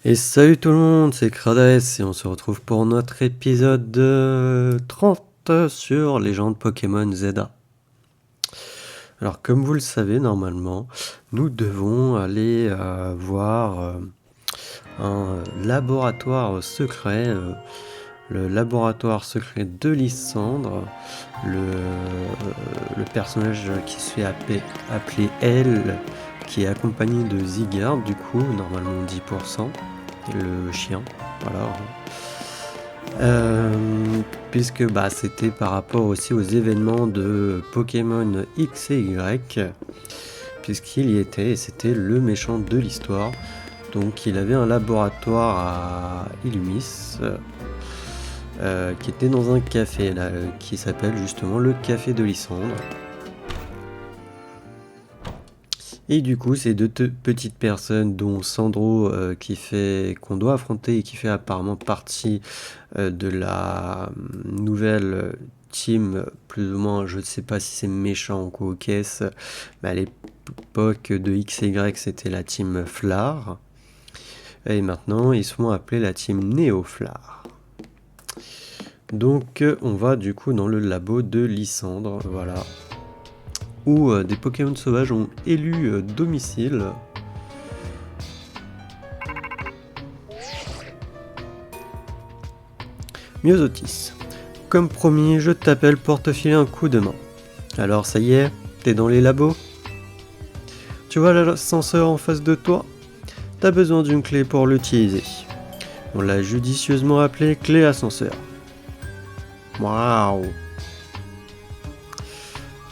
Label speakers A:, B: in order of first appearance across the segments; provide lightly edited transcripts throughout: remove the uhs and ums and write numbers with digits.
A: Et salut tout le monde, c'est Krades et on se retrouve pour notre épisode 30 sur Légende Pokémon Zelda. Alors comme vous le savez normalement, nous devons aller voir un laboratoire secret, le laboratoire secret de Lysandre, le personnage qui se fait appeler Elle, qui est accompagné de Zygarde, du coup, normalement 10%, le chien, voilà. Puisque c'était par rapport aussi aux événements de Pokémon X et Y, puisqu'il y était et c'était le méchant de l'histoire. Donc il avait un laboratoire à Illumis, qui était dans un café là, qui s'appelle justement le Café de Lysandre. Et du coup, ces deux petites personnes, dont Sandro, qu'on doit affronter et qui fait apparemment partie de la nouvelle team, plus ou moins, je ne sais pas si c'est méchant ou quoi aux caisses, mais à l'époque de X et Y, c'était la team Flar. Et maintenant, ils sont appelés la team Néo-Flar. Donc, on va du coup dans le labo de Lysandre, voilà. Où des Pokémon sauvages ont élu domicile. Myosotis. Comme promis, je t'appelle pour te filer un coup de main. Alors ça y est, t'es dans les labos? Tu vois l'ascenseur en face de toi? T'as besoin d'une clé pour l'utiliser. On l'a judicieusement appelée clé ascenseur. Waouh!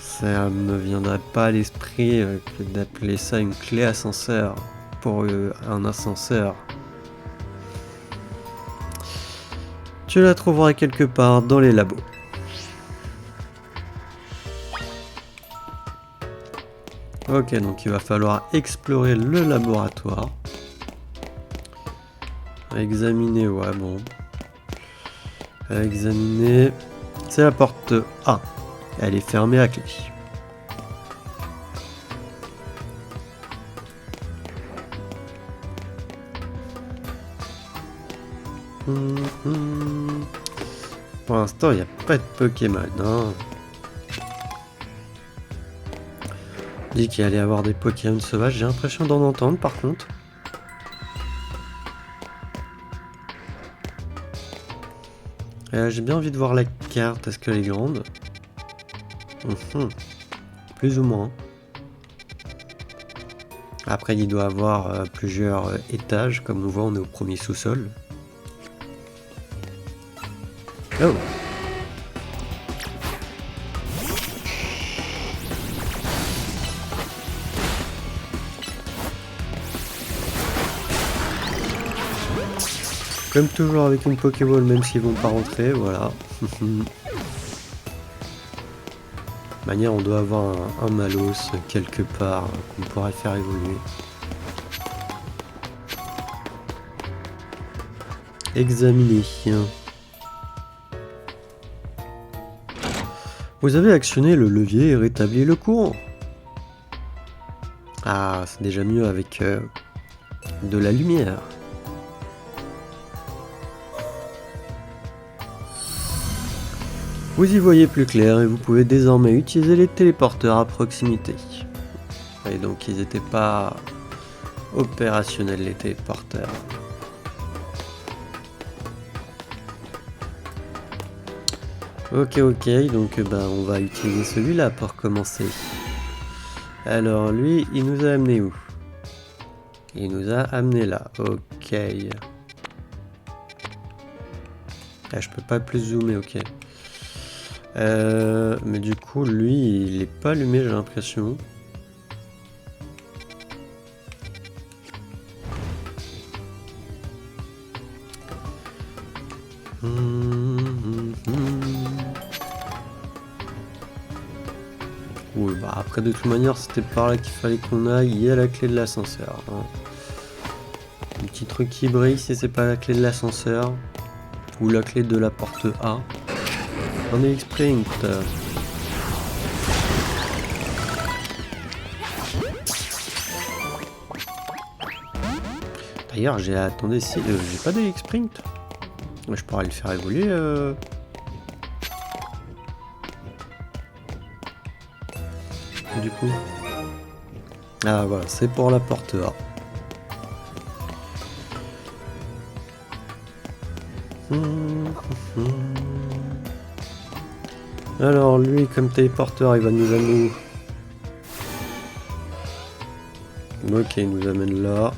A: Ça me viendrait pas à l'esprit que d'appeler ça une clé ascenseur pour un ascenseur. Tu la trouveras quelque part dans les labos. Ok, donc il va falloir explorer le laboratoire. Examiner, ouais, bon. Examiner. C'est la porte A. Elle est fermée à clé. Pour l'instant, il n'y a pas de Pokémon. Hein. On dit qu'il allait y avoir des Pokémon sauvages. J'ai l'impression d'en entendre par contre. J'ai bien envie de voir la carte. Est-ce qu'elle est grande? Plus ou moins. Après, il doit y avoir plusieurs étages. Comme on voit, on est au premier sous-sol. Oh! Comme toujours avec une Pokéball, même s'ils vont pas rentrer, voilà. Manière, on doit avoir un Malos quelque part qu'on pourrait faire évoluer. Examiner. Vous avez actionné le levier et rétabli le courant. Ah, c'est déjà mieux avec de la lumière. Vous y voyez plus clair et vous pouvez désormais utiliser les téléporteurs à proximité. Et donc ils n'étaient pas opérationnels les téléporteurs. Ok, donc on va utiliser celui-là pour commencer. Alors lui, il nous a amené où? Il nous a amené là, ok. Ah, je peux pas plus zoomer, ok. Mais du coup, lui, il est pas allumé, j'ai l'impression. Oui, après, de toute manière, c'était par là qu'il fallait qu'on aille. Il y a la clé de l'ascenseur. Hein. Un petit truc qui brille si c'est pas la clé de l'ascenseur. Ou la clé de la porte A. On est sprint. D'ailleurs, attendez, si j'ai pas de sprint. Je pourrais le faire évoluer. Du coup. Ah voilà, c'est pour la porte A. Alors lui, comme téléporteur, il va nous amener où? Ok, il nous amène là.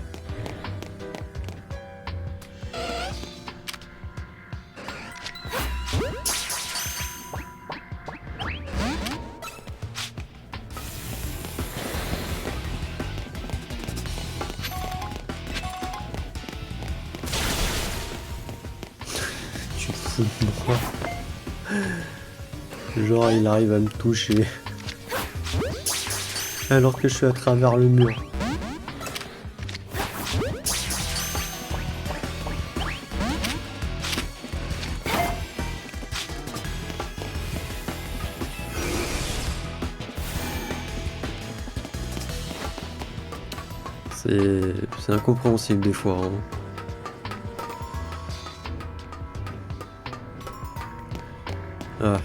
A: Tu te fous de moi. Genre il arrive à me toucher. Alors que je suis à travers le mur. C'est incompréhensible des fois. Hein. Ah.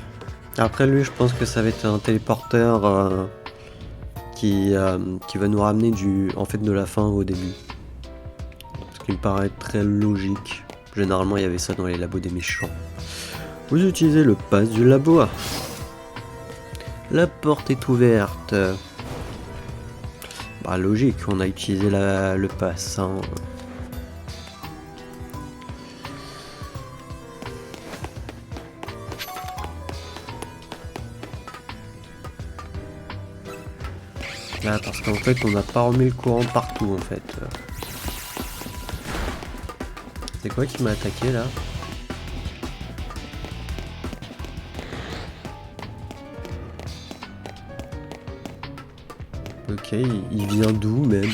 A: Après lui, je pense que ça va être un téléporteur qui va nous ramener en fait de la fin au début. Ce qui me paraît très logique. Généralement, il y avait ça dans les labos des méchants. Vous utilisez le pass du labo A. La porte est ouverte. Bah logique, on a utilisé le pass. Hein. Là, parce qu'en fait, on n'a pas remis le courant partout en fait. C'est quoi qui m'a attaqué là? Ok, il vient d'où même?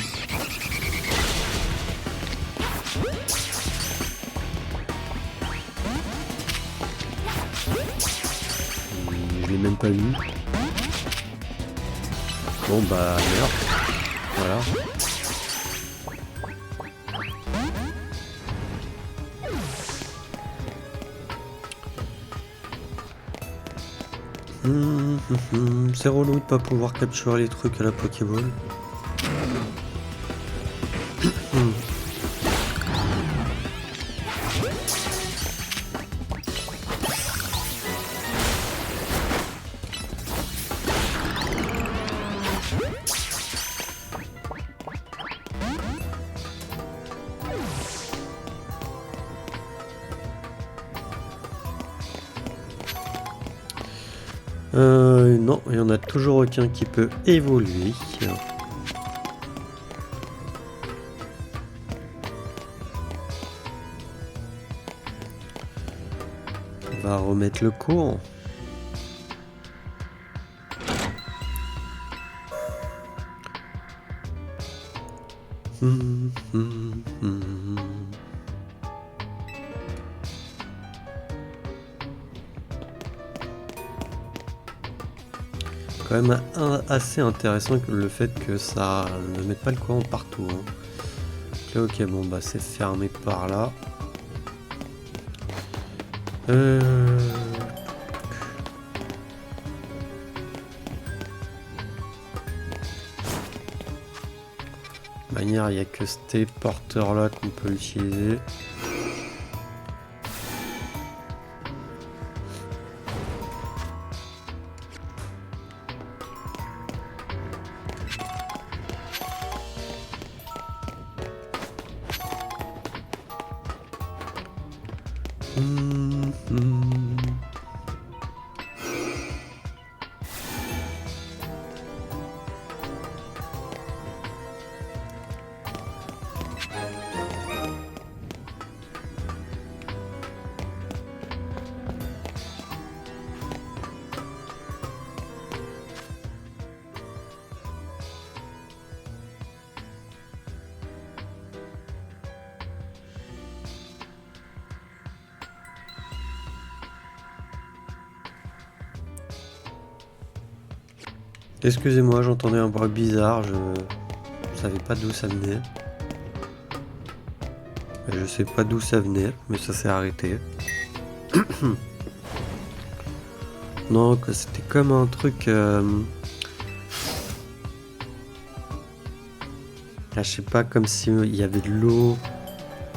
A: Je l'ai même pas vu. Bon bah merde. Voilà. C'est relou de pas pouvoir capturer les trucs à la Pokéball. Non, il n'y en a toujours aucun qui peut évoluer. On va remettre le cours. Quand même assez intéressant que le fait que ça ne mette pas le courant partout. Hein. Ok, bon bah c'est fermé par là. De manière, il n'y a que ce téléporteur là qu'on peut utiliser. Excusez-moi, j'entendais un bruit bizarre, je savais pas d'où ça venait. Je sais pas d'où ça venait, mais ça s'est arrêté. Non, que c'était comme un truc... je sais pas, comme s'il y avait de l'eau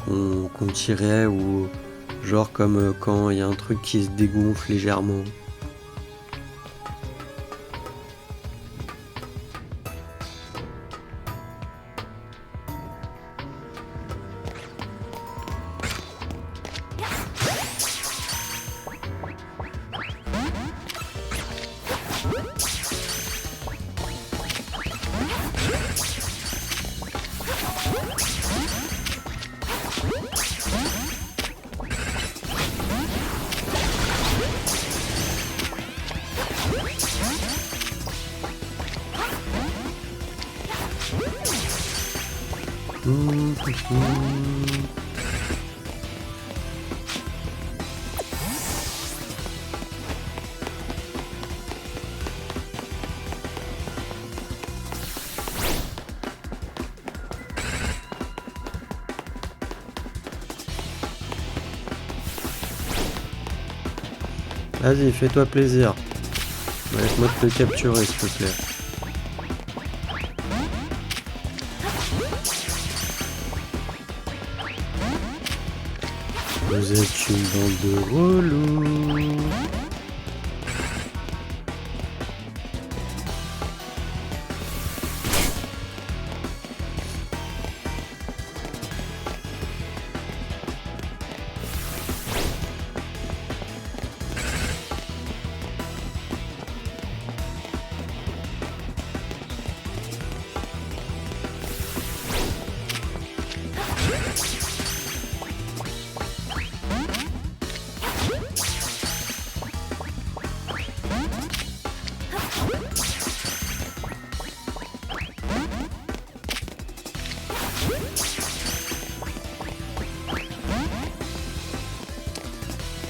A: qu'on tirait ou genre comme quand il y a un truc qui se dégonfle légèrement. Vas-y, fais-toi plaisir. Laisse-moi te capturer, s'il te plaît. Vous êtes une bande de relous.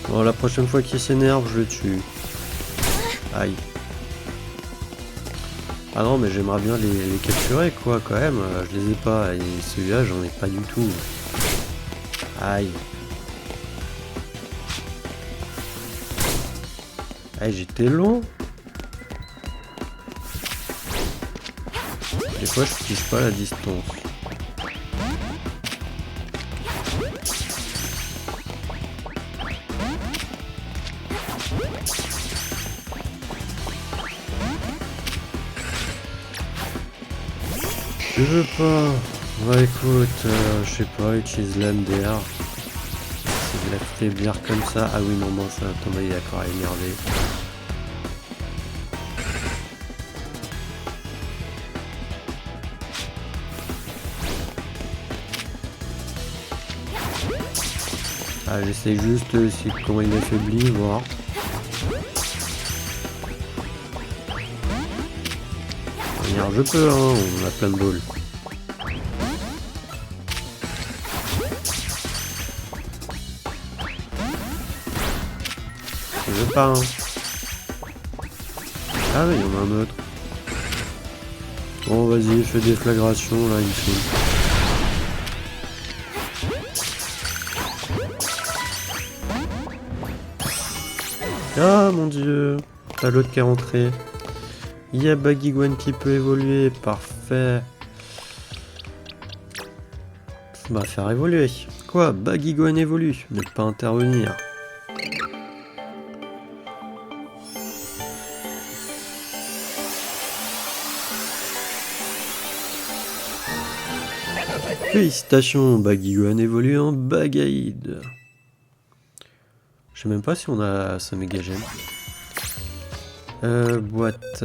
A: Bon, la prochaine fois qu'il s'énerve, je le tue. Aïe. Ah non, mais j'aimerais bien les capturer, quoi, quand même. Je les ai pas, et celui-là, j'en ai pas du tout. Aïe. Aïe, j'étais long. Des fois, je pige pas la distance. Je veux pas. Bah écoute, je sais pas, utilise l'MDR. C'est de l'affaiblir comme ça. Ah oui, non, non, ça tombe, il est d'accord, énervé. Ah, j'essaie juste si comment il affaiblit, voir. Regarde, je peux, hein, on a plein de balles. Je veux pas, hein. Ah oui, il y en a un autre. Bon, vas-y, fais des flagrations, là, ici. Ah, mon dieu. T'as l'autre qui est rentré. Il y a Bagigwan qui peut évoluer, parfait. Bah, faire évoluer. Quoi? Bagigwan évolue, ne pas intervenir. Félicitations, Bagigwan évolue en Bagaïd. Je sais même pas si on a sa méga gemme. Boîte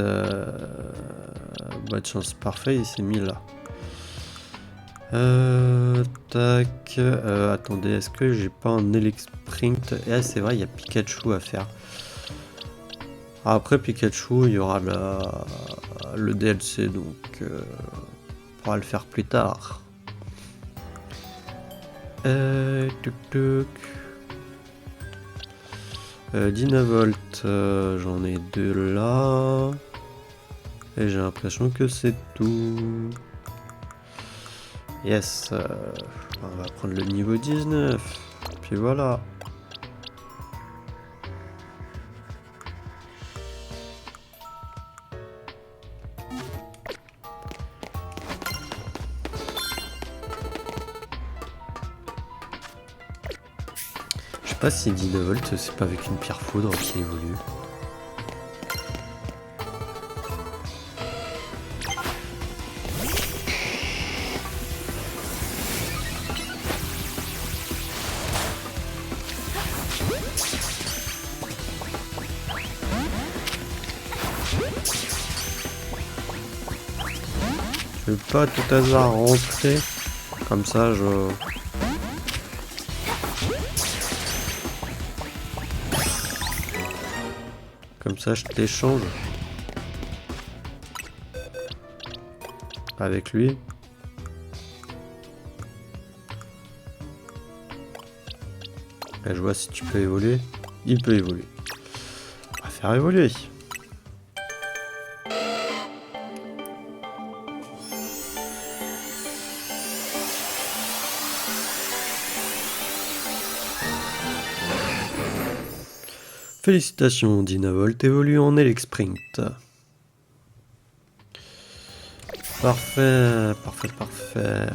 A: chance parfait, il s'est mis là. Tac. Attendez, est-ce que j'ai pas un Elexprint? Ah, c'est vrai, il y a Pikachu à faire. Après Pikachu, il y aura le DLC, donc on pourra le faire plus tard. Tuk tuk. 19 volts, j'en ai 2 là. Et j'ai l'impression que c'est tout. Yes, on va prendre le niveau 19. Puis voilà. Je sais pas si Dynavolt c'est pas avec une pierre foudre qui évolue. Je vais pas tout hasard rentrer. Comme ça je... Comme ça je t'échange. Avec lui. Et je vois si tu peux évoluer. Il peut évoluer. On va faire évoluer. Félicitations, Dynavolt évolue en Elexprint. Parfait, parfait, parfait.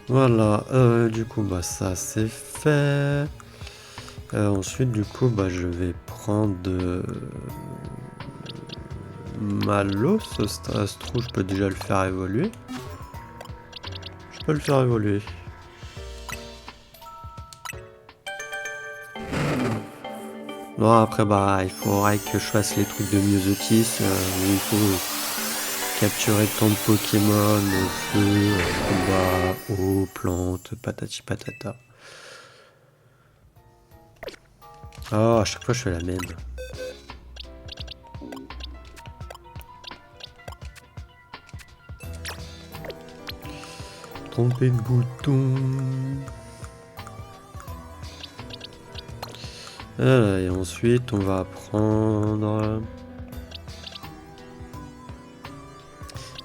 A: Voilà, du coup, bah ça c'est fait. Ensuite, du coup, bah je vais prendre Malos. Astro, je peux déjà le faire évoluer. Je peux le faire évoluer. Non, après, bah, il faudrait que je fasse les trucs de Myosotis où il faut capturer tant de Pokémon, feu, combat, eau, plante, patati patata. Ah, à chaque fois je fais la même. Trompé de bouton. Voilà, et ensuite on va prendre...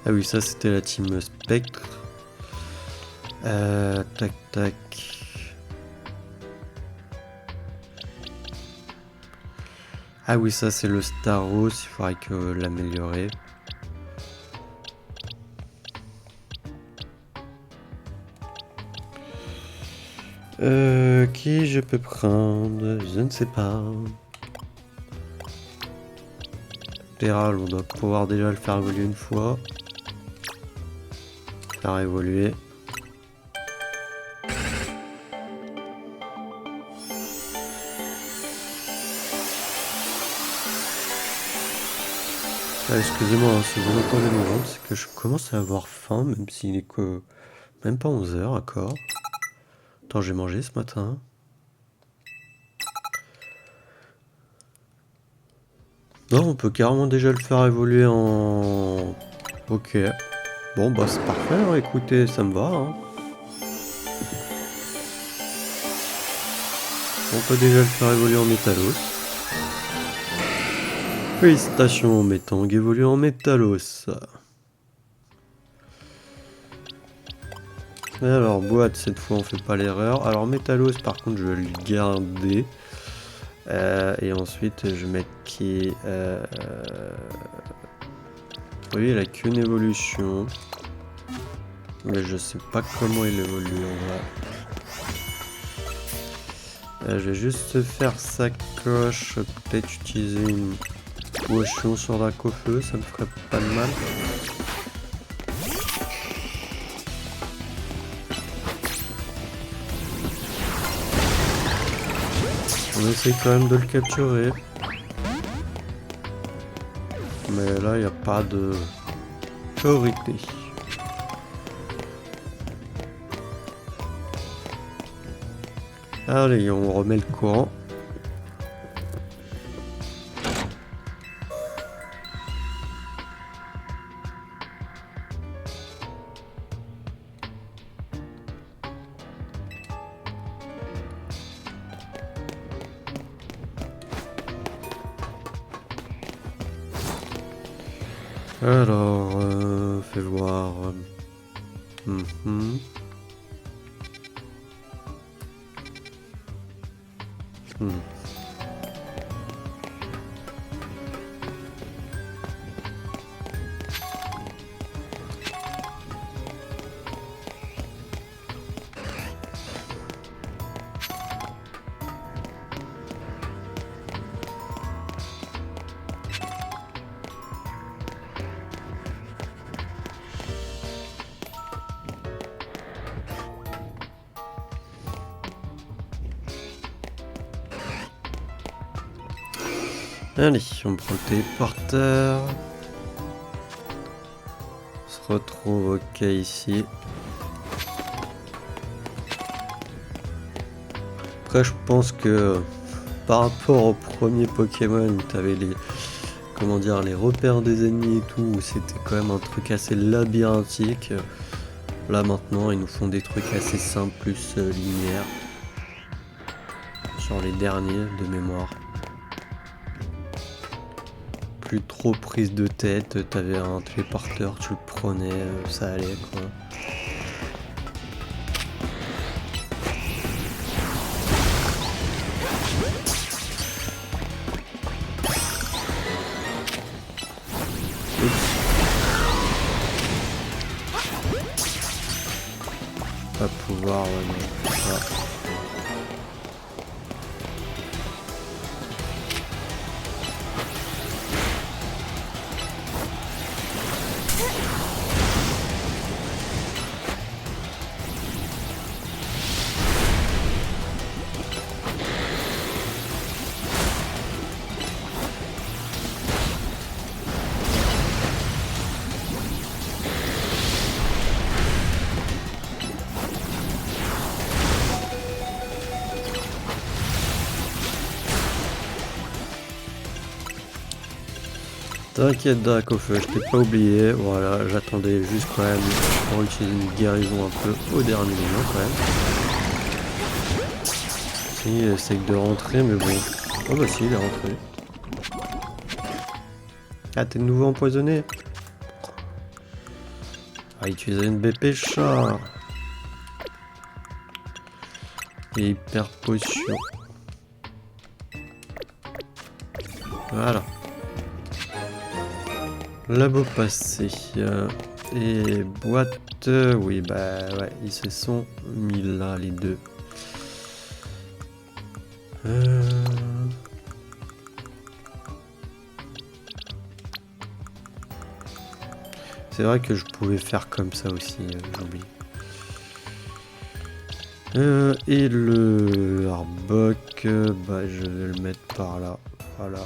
A: Ah oui, ça c'était la team Spectre. Tac tac. Ah oui, ça c'est le Staros, il faudrait que l'améliorer. Qui je peux prendre? Je ne sais pas. Péral, on doit pouvoir déjà le faire évoluer une fois. Faire évoluer. Ah, excusez-moi, hein, si vous entendez mon ventre, c'est que je commence à avoir faim, même s'il est que... Même pas 11 h, d'accord. Attends, j'ai mangé ce matin. Non, on peut carrément déjà le faire évoluer en... Ok. Bon, bah c'est parfait, hein, écoutez, ça me va. Hein. On peut déjà le faire évoluer en Métalos. Félicitations, Métang évolue en Métalos. Et alors, boîte, cette fois on fait pas l'erreur. Alors, Métalos, par contre, je vais le garder. Et ensuite, je mets qui... Oui, il a qu'une évolution. Mais je sais pas comment il évolue en vrai. Je vais juste faire sa coche. Peut-être utiliser une potion sur la feu, ça me ferait pas de mal. On essaye quand même de le capturer. Mais là, il n'y a pas de priorité. Allez, on remet le courant. Alors, fais voir. Mhm. Hmm. Allez, on prend le téléporteur. On se retrouve ok ici. Après, je pense que par rapport au premier Pokémon où t'avais les, comment dire, les repères des ennemis et tout, où c'était quand même un truc assez labyrinthique. Là maintenant, ils nous font des trucs assez simples, plus linéaires. Sur les derniers de mémoire. Plus trop prise de tête, t'avais un téléporteur, tu le prenais, ça allait quoi. Pas pouvoir, ouais, non. Voilà. T'inquiète Dracofeu, je t'ai pas oublié, voilà, j'attendais juste quand même pour utiliser une guérison un peu au dernier moment quand même. Si, essaye de rentrer, mais bon. Oh bah si, il est rentré. Ah, t'es de nouveau empoisonné. Ah, utiliser une BP chat. Et hyper potion. Voilà. Labo passé. Et boîte. Oui, bah ouais, ils se sont mis là, les deux. C'est vrai que je pouvais faire comme ça aussi, j'oublie. Et le Arbok, bah je vais le mettre par là. Voilà.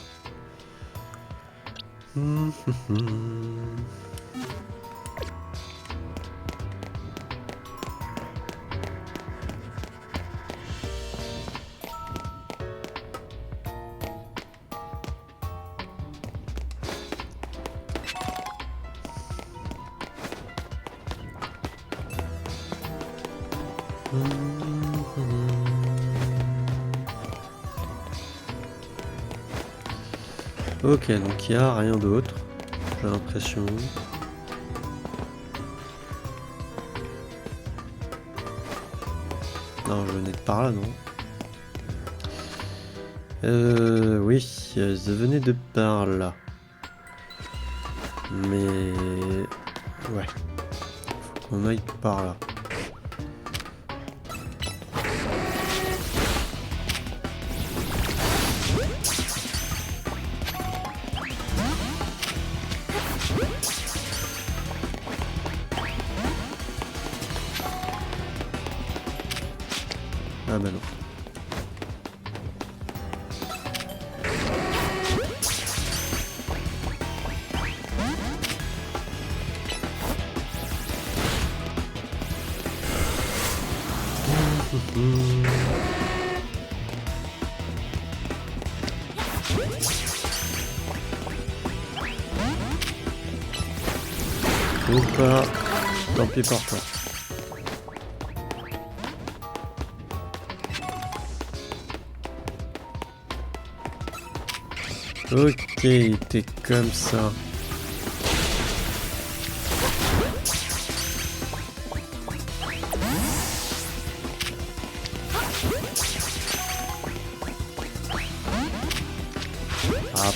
A: Ok, donc il n'y a rien d'autre, j'ai l'impression. Non, je venais de par là, non? Oui, je venais de par là. Mais... ouais. Faut qu'on aille par là. Ah bah non. Ou pas, tant pis pour toi. Ok, t'es comme ça.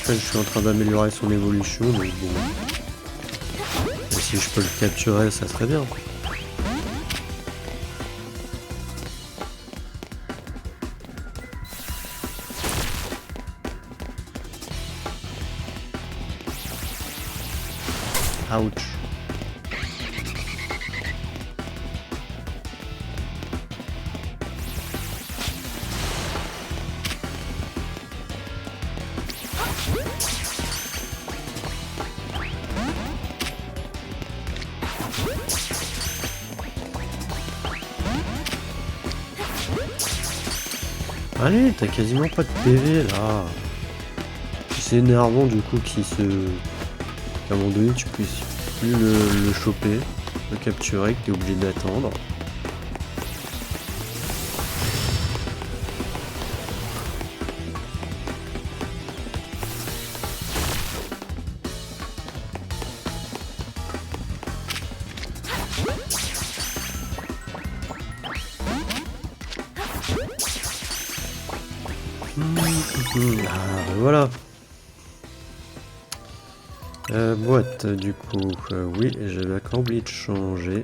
A: Après, je suis en train d'améliorer son évolution, donc bon. Et si je peux le capturer, ça serait bien. Ouch. Allez, t'as quasiment pas de PV là. C'est énervant du coup qu'à un moment donné tu puisses plus le choper, le capturer, que t'es obligé d'attendre. Ah, voilà. Boîte, du coup, oui, j'avais encore oublié de changer.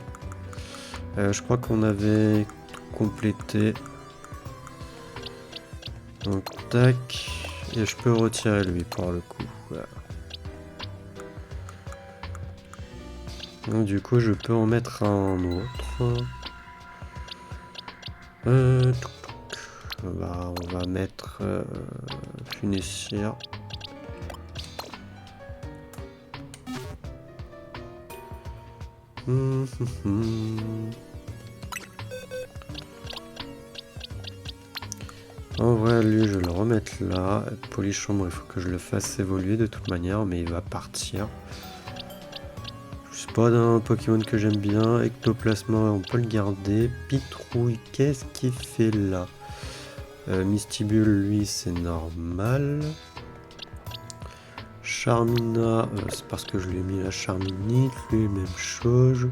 A: Je crois qu'on avait complété. Donc, tac. Et je peux retirer lui pour le coup. Voilà. Donc, du coup, je peux en mettre un autre. Bah, on va mettre Funessir. En vrai, lui, je vais le remettre là. Polychambre, il faut que je le fasse évoluer de toute manière, mais il va partir. C'est pas d'un Pokémon que j'aime bien. Ectoplasma, on peut le garder. Pitrouille, qu'est-ce qu'il fait là? Mystibule, lui, c'est normal. Charmina, c'est parce que je lui ai mis la Charminite, lui, même chose.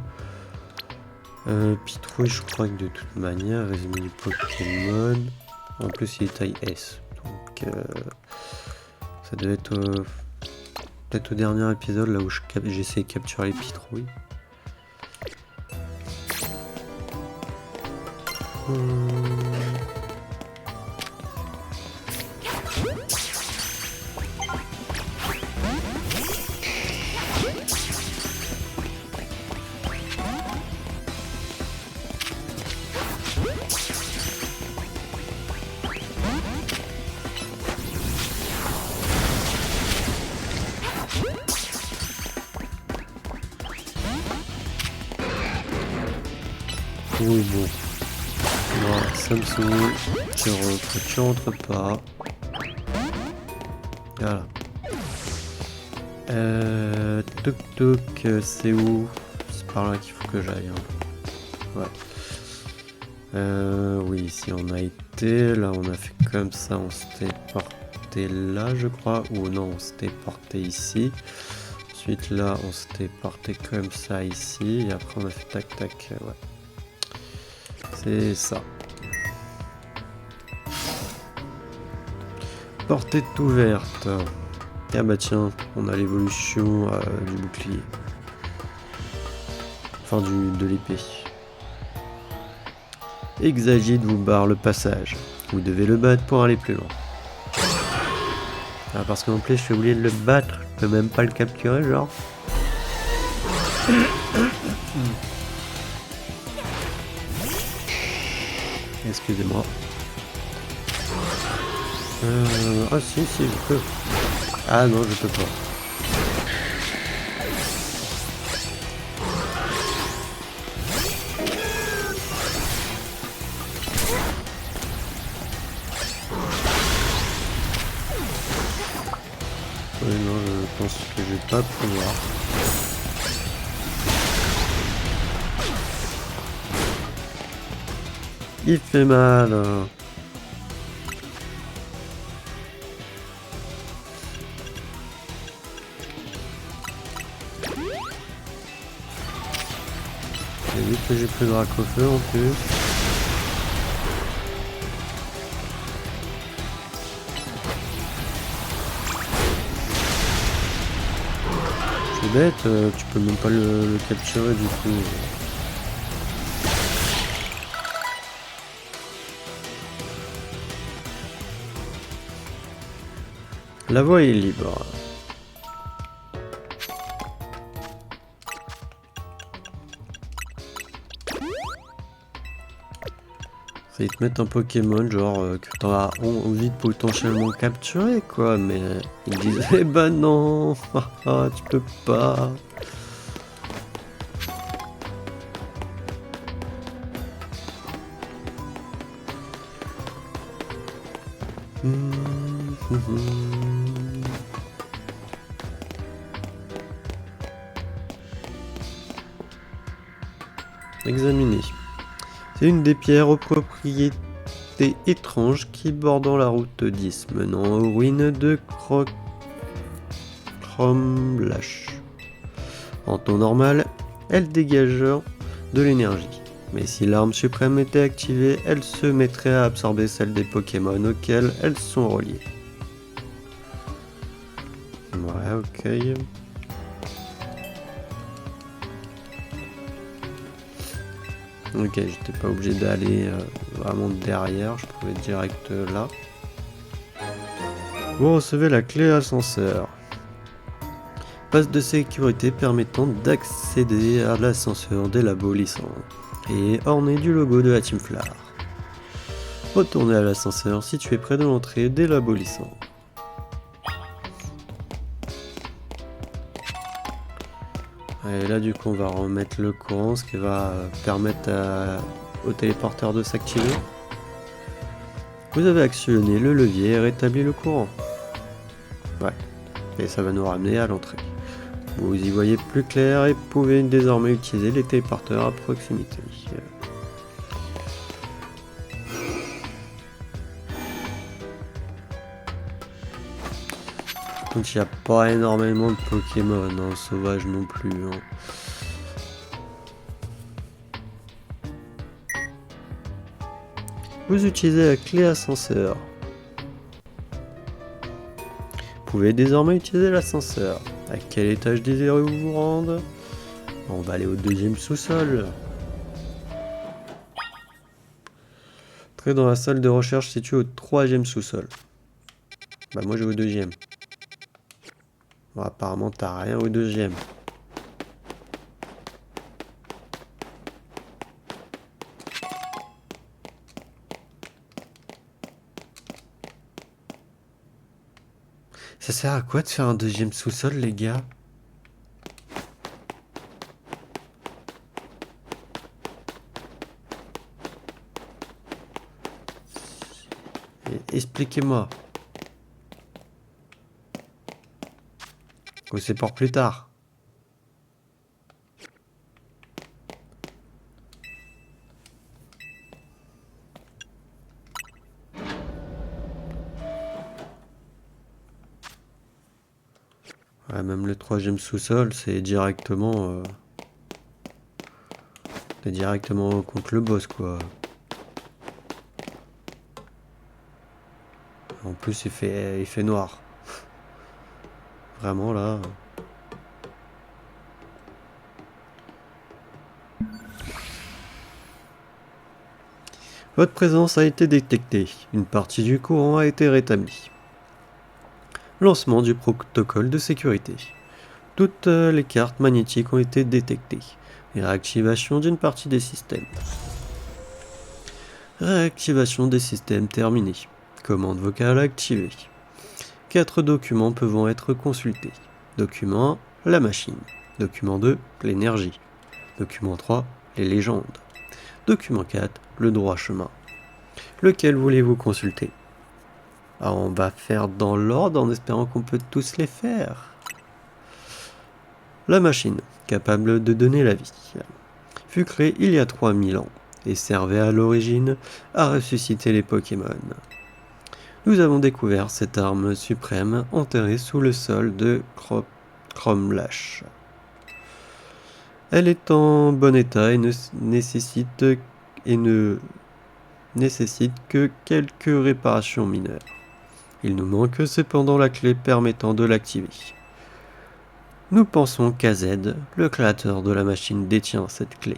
A: Pitrouille, je crois que de toute manière, résumé du Pokémon. En plus, il est taille S. Donc, ça devait être peut-être au dernier épisode, là où j'ai essayé de capturer les pitrouilles. Oui, bon. Voilà, Samsung, tu rentres pas. Voilà. Toc toc, c'est où? C'est par là qu'il faut que j'aille. Hein. Ouais. Oui, ici on a été. Là, on a fait comme ça. On s'était porté là, je crois. Ou non, on s'était porté ici. Ensuite, là, on s'était porté comme ça ici. Et après, on a fait tac tac. Ouais. C'est ça. Porte est ouverte. Ah bah tiens, on a l'évolution du bouclier. Enfin de l'épée. Exagite vous barre le passage. Vous devez le battre pour aller plus loin. Ah, parce qu'en plus je suis obligé de le battre. Je peux même pas le capturer genre. Excusez-moi. Ah si, je peux. Ah non, je peux pas. Ouais, non, je pense que je vais pas pouvoir. Il fait mal. J'ai vu que j'ai pris le rack au feu en plus. C'est bête, tu peux même pas le capturer du coup. La voie est libre. Ils te mettent un Pokémon genre que t'as envie de potentiellement capturer quoi, mais ils disent eh ben non, tu peux pas. Examiner. C'est une des pierres aux propriétés étranges qui bordant la route 10 menant aux ruines de Cromlech. En temps normal, elle dégage de l'énergie. Mais si l'arme suprême était activée, elle se mettrait à absorber celle des Pokémon auxquels elles sont reliées. Ouais, ok. Ok, j'étais pas obligé d'aller vraiment derrière, je pouvais direct là. Vous recevez la clé ascenseur. Passe de sécurité permettant d'accéder à l'ascenseur des labos Lysandre et orné du logo de la Team Flare. Retournez à l'ascenseur situé près de l'entrée des labos Lysandre. Et là du coup on va remettre le courant, ce qui va permettre au téléporteur de s'activer. Vous avez actionné le levier et rétabli le courant. Ouais, et ça va nous ramener à l'entrée. Vous y voyez plus clair et pouvez désormais utiliser les téléporteurs à proximité. Donc il n'y a pas énormément de Pokémon sauvages non plus. Vous utilisez la clé ascenseur. Vous pouvez désormais utiliser l'ascenseur. À quel étage désirez-vous vous rendre? On va aller au deuxième sous-sol. Entrez dans la salle de recherche située au troisième sous-sol. Bah moi je vais au deuxième. Bon, apparemment t'as rien au deuxième. Ça sert à quoi de faire un deuxième sous-sol les gars? Expliquez-moi. Ou c'est pour plus tard. Ouais, même le troisième sous-sol, c'est directement contre le boss quoi. En plus il fait noir. Vraiment là. Votre présence a été détectée. Une partie du courant a été rétablie. Lancement du protocole de sécurité. Toutes les cartes magnétiques ont été détectées. Et réactivation d'une partie des systèmes. Réactivation des systèmes terminée. Commande vocale activée. 4 documents peuvent être consultés. Document 1, la machine. Document 2, l'énergie. Document 3, les légendes. Document 4, le droit chemin. Lequel voulez-vous consulter? On va faire dans l'ordre en espérant qu'on peut tous les faire. La machine, capable de donner la vie, fut créée il y a 3000 ans et servait à l'origine à ressusciter les Pokémon. Nous avons découvert cette arme suprême enterrée sous le sol de Cromlech. Elle est en bon état et ne nécessite que quelques réparations mineures. Il nous manque cependant la clé permettant de l'activer. Nous pensons qu'AZ, le créateur de la machine, détient cette clé.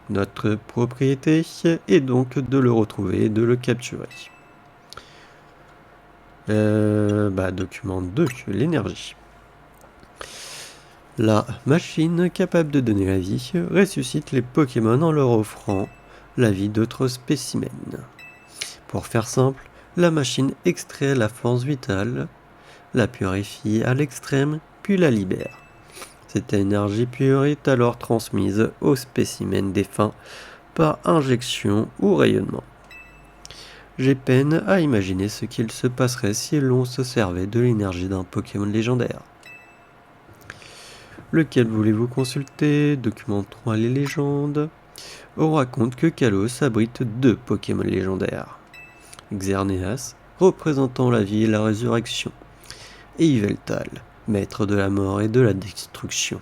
A: Notre propriété est donc de le retrouver et de le capturer. Document 2, l'énergie. La machine capable de donner la vie ressuscite les Pokémon en leur offrant la vie d'autres spécimens. Pour faire simple, la machine extrait la force vitale, la purifie à l'extrême, puis la libère. Cette énergie pure est alors transmise aux spécimens défunts par injection ou rayonnement. J'ai peine à imaginer ce qu'il se passerait si l'on se servait de l'énergie d'un Pokémon légendaire. Lequel voulez-vous consulter? Document 3, les légendes. On raconte que Kalos abrite 2 Pokémon légendaires. Xerneas, représentant la vie et la résurrection, et Yveltal, maître de la mort et de la destruction.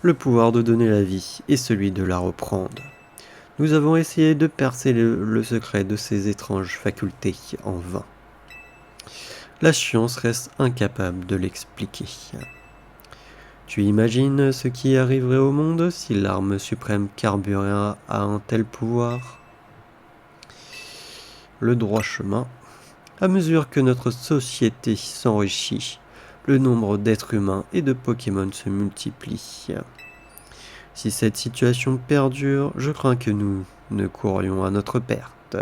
A: Le pouvoir de donner la vie et celui de la reprendre. Nous avons essayé de percer le secret de ces étranges facultés en vain. La science reste incapable de l'expliquer. Tu imagines ce qui arriverait au monde si l'arme suprême carburait à un tel pouvoir? Le droit chemin. À mesure que notre société s'enrichit, le nombre d'êtres humains et de Pokémon se multiplie. Si cette situation perdure, je crains que nous ne courions à notre perte.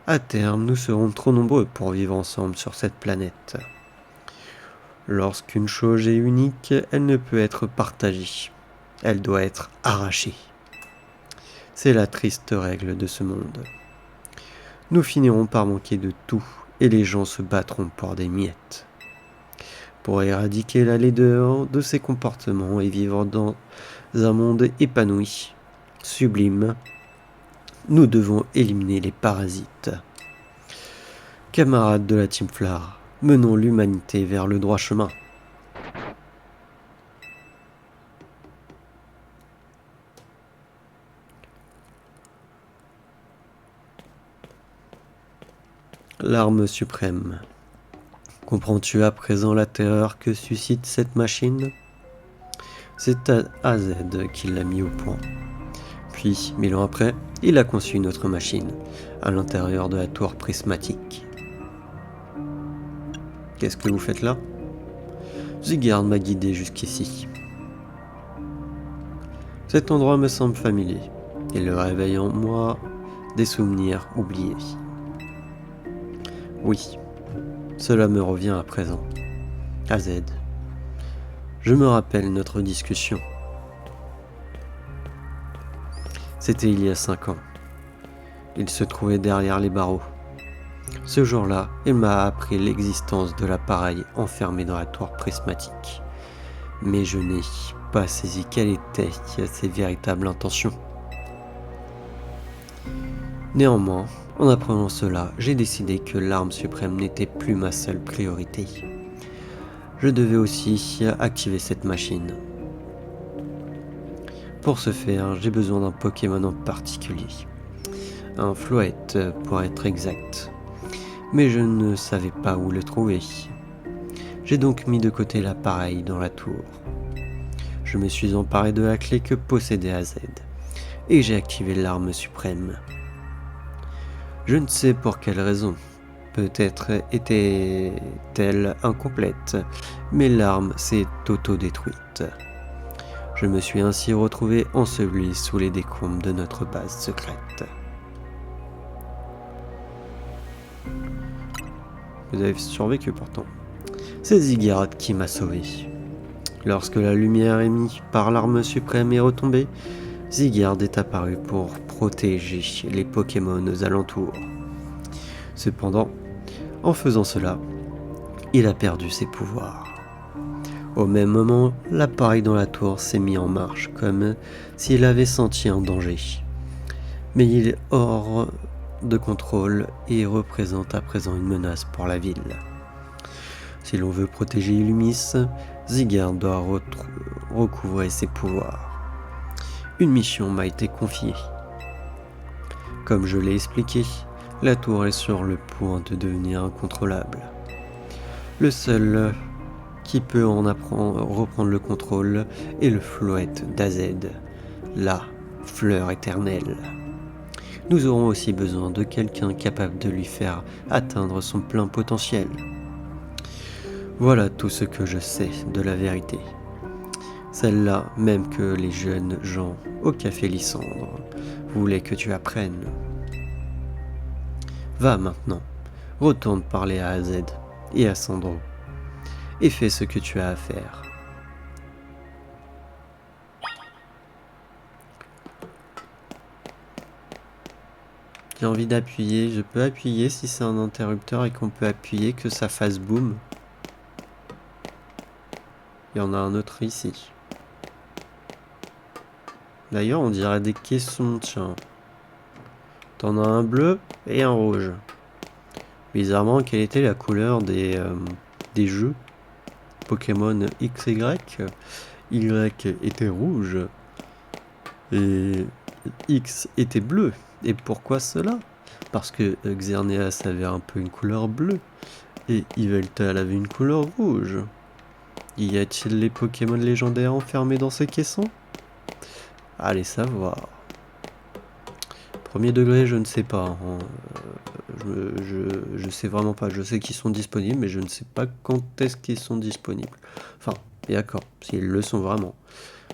A: À terme, nous serons trop nombreux pour vivre ensemble sur cette planète. Lorsqu'une chose est unique, elle ne peut être partagée. Elle doit être arrachée. C'est la triste règle de ce monde. Nous finirons par manquer de tout et les gens se battront pour des miettes. Pour éradiquer la laideur de ces comportements et vivre dans un monde épanoui, sublime, nous devons éliminer les parasites. Camarades de la Team Flare, menons l'humanité vers le droit chemin. L'arme suprême. Comprends-tu à présent la terreur que suscite cette machine? C'est AZ qui l'a mis au point. Puis, 1000 ans après, il a conçu une autre machine, à l'intérieur de la tour prismatique. Qu'est-ce que vous faites là? Zygarde m'a guidé jusqu'ici. Cet endroit me semble familier. Il réveille en moi des souvenirs oubliés. Oui, cela me revient à présent. AZ. Je me rappelle notre discussion. C'était il y a 5 ans. Il se trouvait derrière les barreaux. Ce jour-là, il m'a appris l'existence de l'appareil enfermé dans la tour prismatique. Mais je n'ai pas saisi quelles étaient ses véritables intentions. Néanmoins, en apprenant cela, j'ai décidé que l'arme suprême n'était plus ma seule priorité. Je devais aussi activer cette machine. Pour ce faire, j'ai besoin d'un Pokémon en particulier. Un Floette pour être exact. Mais je ne savais pas où le trouver. J'ai donc mis de côté l'appareil dans la tour. Je me suis emparé de la clé que possédait AZ, et j'ai activé l'arme suprême. Je ne sais pour quelle raison. Peut-être était-elle incomplète, mais l'arme s'est auto-détruite. Je me suis ainsi retrouvé enseveli sous les décombres de notre base secrète. Vous avez survécu pourtant. C'est Zygarde qui m'a sauvé. Lorsque la lumière émise par l'arme suprême est retombée, Zygarde est apparu pour protéger les Pokémon aux alentours. Cependant, en faisant cela, il a perdu ses pouvoirs. Au même moment, l'appareil dans la tour s'est mis en marche, comme s'il avait senti un danger. Mais il est hors de contrôle et représente à présent une menace pour la ville. Si l'on veut protéger Illumis, Zygarde doit recouvrer ses pouvoirs. Une mission m'a été confiée. Comme je l'ai expliqué, la tour est sur le point de devenir incontrôlable. Le seul qui peut reprendre le contrôle est le Floette d'AZ, la fleur éternelle. Nous aurons aussi besoin de quelqu'un capable de lui faire atteindre son plein potentiel. Voilà tout ce que je sais de la vérité. Celle-là même que les jeunes gens au café Lysandre voulaient que tu apprennes. Va maintenant, retourne parler à AZ et à Sandro, et fais ce que tu as à faire. J'ai envie d'appuyer, je peux appuyer si c'est un interrupteur et qu'on peut appuyer que ça fasse boum. Il y en a un autre ici. D'ailleurs, on dirait des caissons, tiens. T'en as un bleu et un rouge. Bizarrement, quelle était la couleur des jeux Pokémon XY? Y était rouge et X était bleu. Et pourquoi cela? Parce que Xerneas avait un peu une couleur bleue et Yveltal avait une couleur rouge. Y a-t-il les Pokémon légendaires enfermés dans ces caissons? Allez savoir. Premier degré, je ne sais pas. Je sais vraiment pas. Je sais qu'ils sont disponibles, mais je ne sais pas quand est-ce qu'ils sont disponibles. Enfin, d'accord, s'ils le sont vraiment.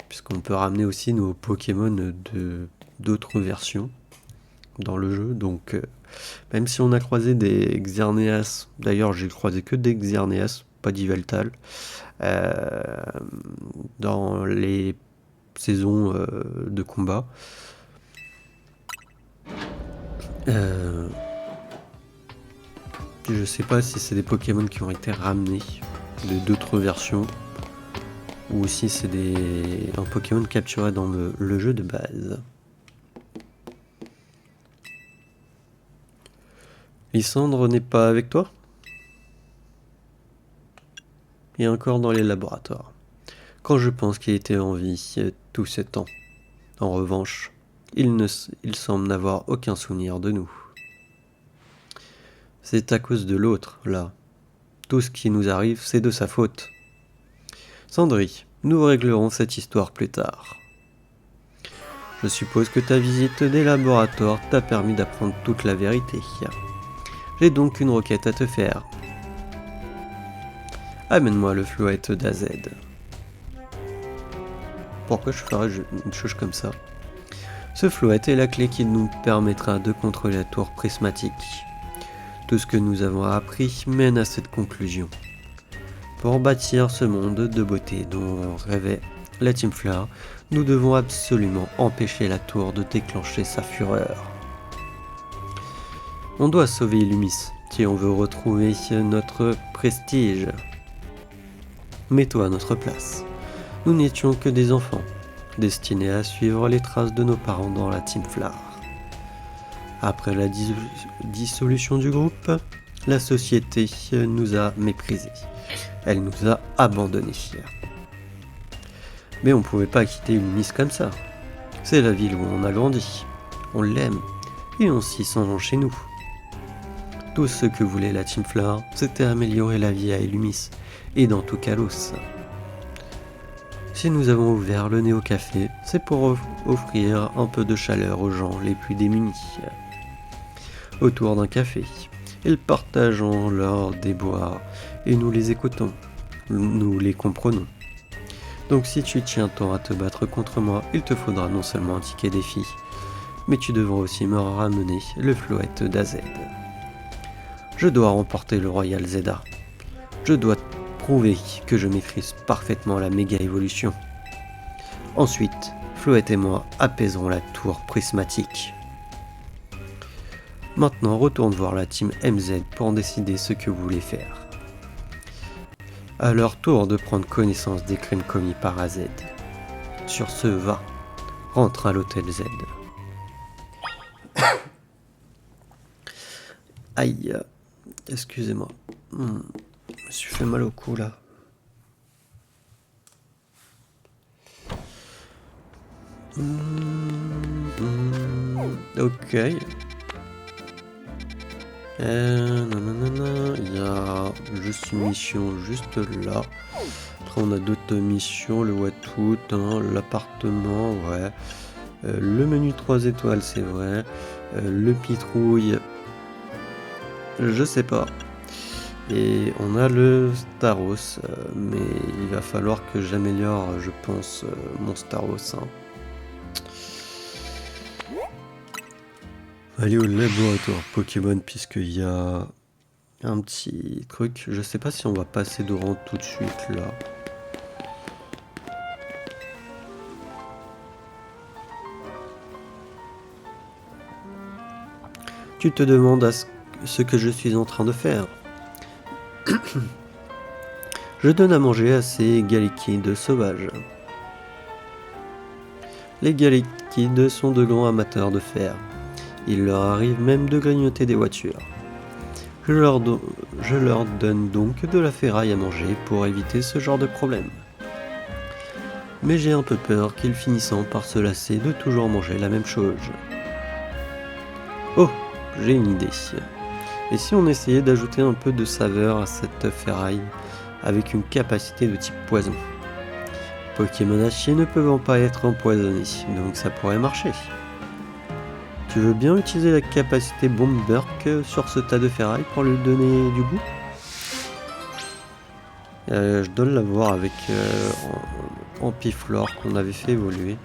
A: Puisqu'on peut ramener aussi nos Pokémon d'autres versions dans le jeu. Donc, même si on a croisé des Xerneas, d'ailleurs, j'ai croisé que des Xerneas, pas d'Yveltal, dans les saisons de combat. Je sais pas si c'est des Pokémon qui ont été ramenés de d'autres versions ou si c'est un Pokémon capturé dans le jeu de base. Lysandre n'est pas avec toi? Et encore dans les laboratoires. Quand je pense qu'il était en vie tout ce temps. En revanche, il semble n'avoir aucun souvenir de nous. C'est à cause de l'autre, là. Tout ce qui nous arrive, c'est de sa faute. Sandry, nous réglerons cette histoire plus tard. Je suppose que ta visite des laboratoires t'a permis d'apprendre toute la vérité. J'ai donc une requête à te faire. Amène-moi le Floette d'AZ. Pourquoi je ferais une chose comme ça? Ce Floette est la clé qui nous permettra de contrôler la tour prismatique. Tout ce que nous avons appris mène à cette conclusion. Pour bâtir ce monde de beauté dont rêvait la Team Fleur, nous devons absolument empêcher la tour de déclencher sa fureur. On doit sauver Illumis si on veut retrouver notre prestige. Mets-toi à notre place. Nous n'étions que des enfants, destinés à suivre les traces de nos parents dans la Team Fleur. Après la dissolution du groupe, la société nous a méprisés. Elle nous a abandonnés. Mais on ne pouvait pas quitter Illumis comme ça. C'est la ville où on a grandi. On l'aime et on s'y sent chez nous. Tout ce que voulait la Team Fleur, c'était améliorer la vie à Illumis et dans tout Kalos. Si nous avons ouvert le Néo Café, c'est pour offrir un peu de chaleur aux gens les plus démunis. Autour d'un café, ils partageant leurs déboires et nous les écoutons, nous les comprenons. Donc si tu tiens tant à te battre contre moi, il te faudra non seulement un ticket défi, mais tu devras aussi me ramener le Floette d'AZ. Je dois remporter le Royal Zeda. Je dois prouver que je maîtrise parfaitement la méga évolution. Ensuite, Floette et moi apaiserons la tour prismatique. Maintenant, retourne voir la team MZ pour en décider ce que vous voulez faire. À leur tour de prendre connaissance des crimes commis par AZ. Sur ce, va, rentre à l'hôtel Z. Aïe, excusez-moi. Je me suis fait mal au cou là. Ok. Il y a juste une mission juste là. Après, on a d'autres missions, le Watoot, hein, l'appartement, ouais. Le menu 3 étoiles, c'est vrai. Le pitrouille, je sais pas. Et on a le Staros, mais il va falloir que j'améliore, je pense, mon Staros. Hein. Aller au laboratoire Pokémon, puisqu'il y a un petit truc. Je sais pas si on va passer de rang tout de suite là. Tu te demandes ce que je suis en train de faire. Je donne à manger à ces Galikides sauvages. Les Galikides sont de grands amateurs de fer. Il leur arrive même de grignoter des voitures. Je leur donne donc de la ferraille à manger pour éviter ce genre de problème. Mais j'ai un peu peur qu'ils finissent par se lasser de toujours manger la même chose. Oh, j'ai une idée. Et si on essayait d'ajouter un peu de saveur à cette ferraille avec une capacité de type poison? Pokémon acier ne peuvent pas être empoisonnés, donc ça pourrait marcher. Tu veux bien utiliser la capacité Bombburk sur ce tas de ferraille pour lui donner du goût? Je dois l'avoir avec Ampiflore qu'on avait fait évoluer.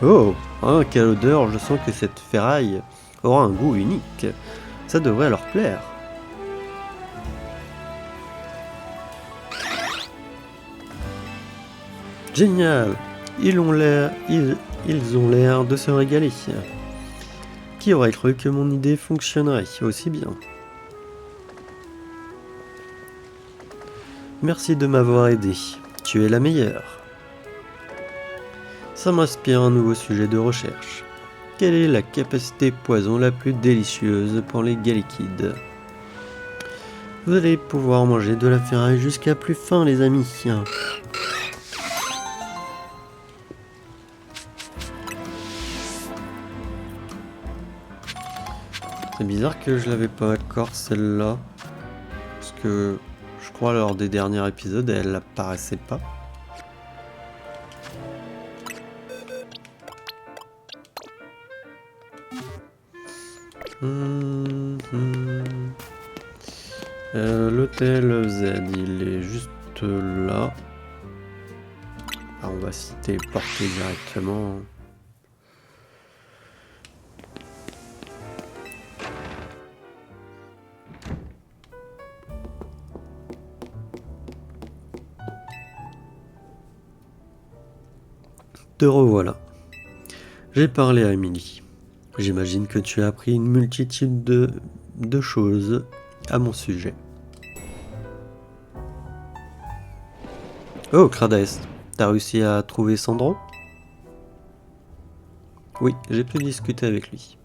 A: Oh, hein, quelle odeur, je sens que cette ferraille aura un goût unique. Ça devrait leur plaire. Génial! Ils ont l'air de se régaler. Qui aurait cru que mon idée fonctionnerait aussi bien? Merci de m'avoir aidé. Tu es la meilleure. Ça m'inspire un nouveau sujet de recherche. Quelle est la capacité poison la plus délicieuse pour les Galikides? Vous allez pouvoir manger de la ferraille jusqu'à plus faim, les amis. C'est bizarre que je l'avais pas encore celle-là. Parce que je crois lors des derniers épisodes, elle apparaissait pas. L'hôtel Z, il est juste là. Ah, on va s'y téléporter directement. Te revoilà. J'ai parlé à Emily. J'imagine que tu as appris une multitude de choses à mon sujet. Oh, Crades, t'as réussi à trouver Sandro? Oui, j'ai pu discuter avec lui.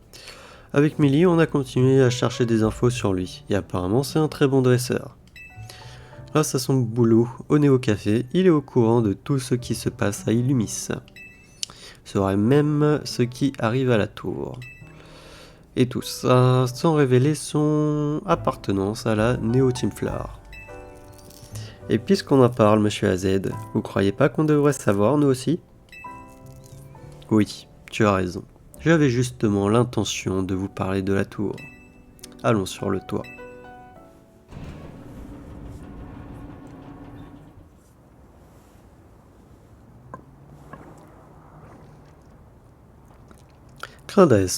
A: Avec Millie, on a continué à chercher des infos sur lui, et apparemment c'est un très bon dresseur. Grâce à son boulot au Néo Café, il est au courant de tout ce qui se passe à Illumis. Saurait même ce qui arrive à la tour. Et tout ça sans révéler son appartenance à la Néo Team Flower. Et puisqu'on en parle, monsieur AZ, vous croyez pas qu'on devrait savoir, nous aussi? Oui, tu as raison. J'avais justement l'intention de vous parler de la tour. Allons sur le toit. Crades,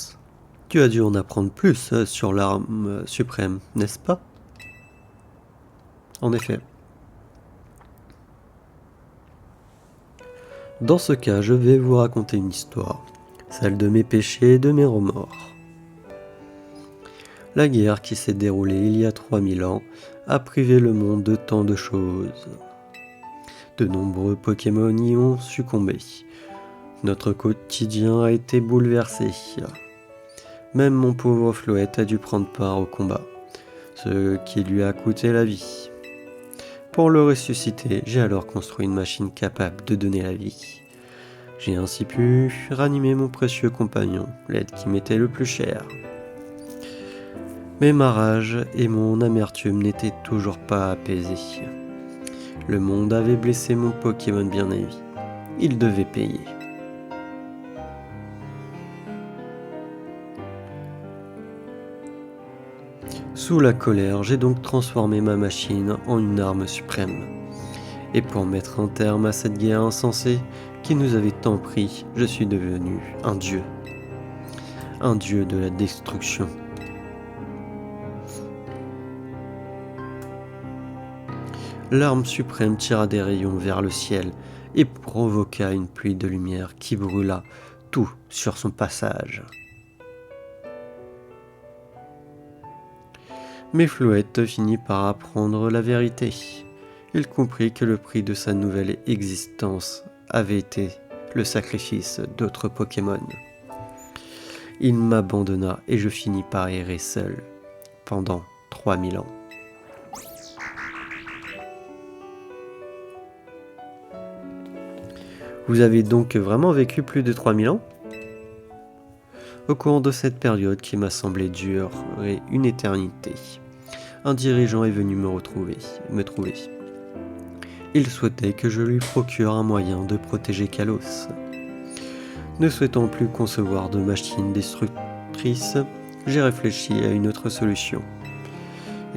A: Tu as dû en apprendre plus sur l'arme suprême, n'est-ce pas? En effet. Dans ce cas, je vais vous raconter une histoire, celle de mes péchés et de mes remords. La guerre qui s'est déroulée il y a 3000 ans a privé le monde de tant de choses. De nombreux Pokémon y ont succombé. Notre quotidien a été bouleversé. Même mon pauvre Floette a dû prendre part au combat, ce qui lui a coûté la vie. Pour le ressusciter, j'ai alors construit une machine capable de donner la vie. J'ai ainsi pu ranimer mon précieux compagnon, l'aide qui m'était le plus cher. Mais ma rage et mon amertume n'étaient toujours pas apaisés. Le monde avait blessé mon Pokémon bien-aimé. Il devait payer. Sous la colère, j'ai donc transformé ma machine en une arme suprême. Et pour mettre un terme à cette guerre insensée qui nous avait tant pris, je suis devenu un dieu. Un dieu de la destruction. L'arme suprême tira des rayons vers le ciel et provoqua une pluie de lumière qui brûla tout sur son passage. Mais Floette finit par apprendre la vérité. Il comprit que le prix de sa nouvelle existence avait été le sacrifice d'autres Pokémon. Il m'abandonna et je finis par errer seul pendant 3000 ans. Vous avez donc vraiment vécu plus de 3000 ans? Au cours de cette période qui m'a semblé durer une éternité, un dirigeant est venu me trouver. Il souhaitait que je lui procure un moyen de protéger Kalos. Ne souhaitant plus concevoir de machines destructrices, j'ai réfléchi à une autre solution.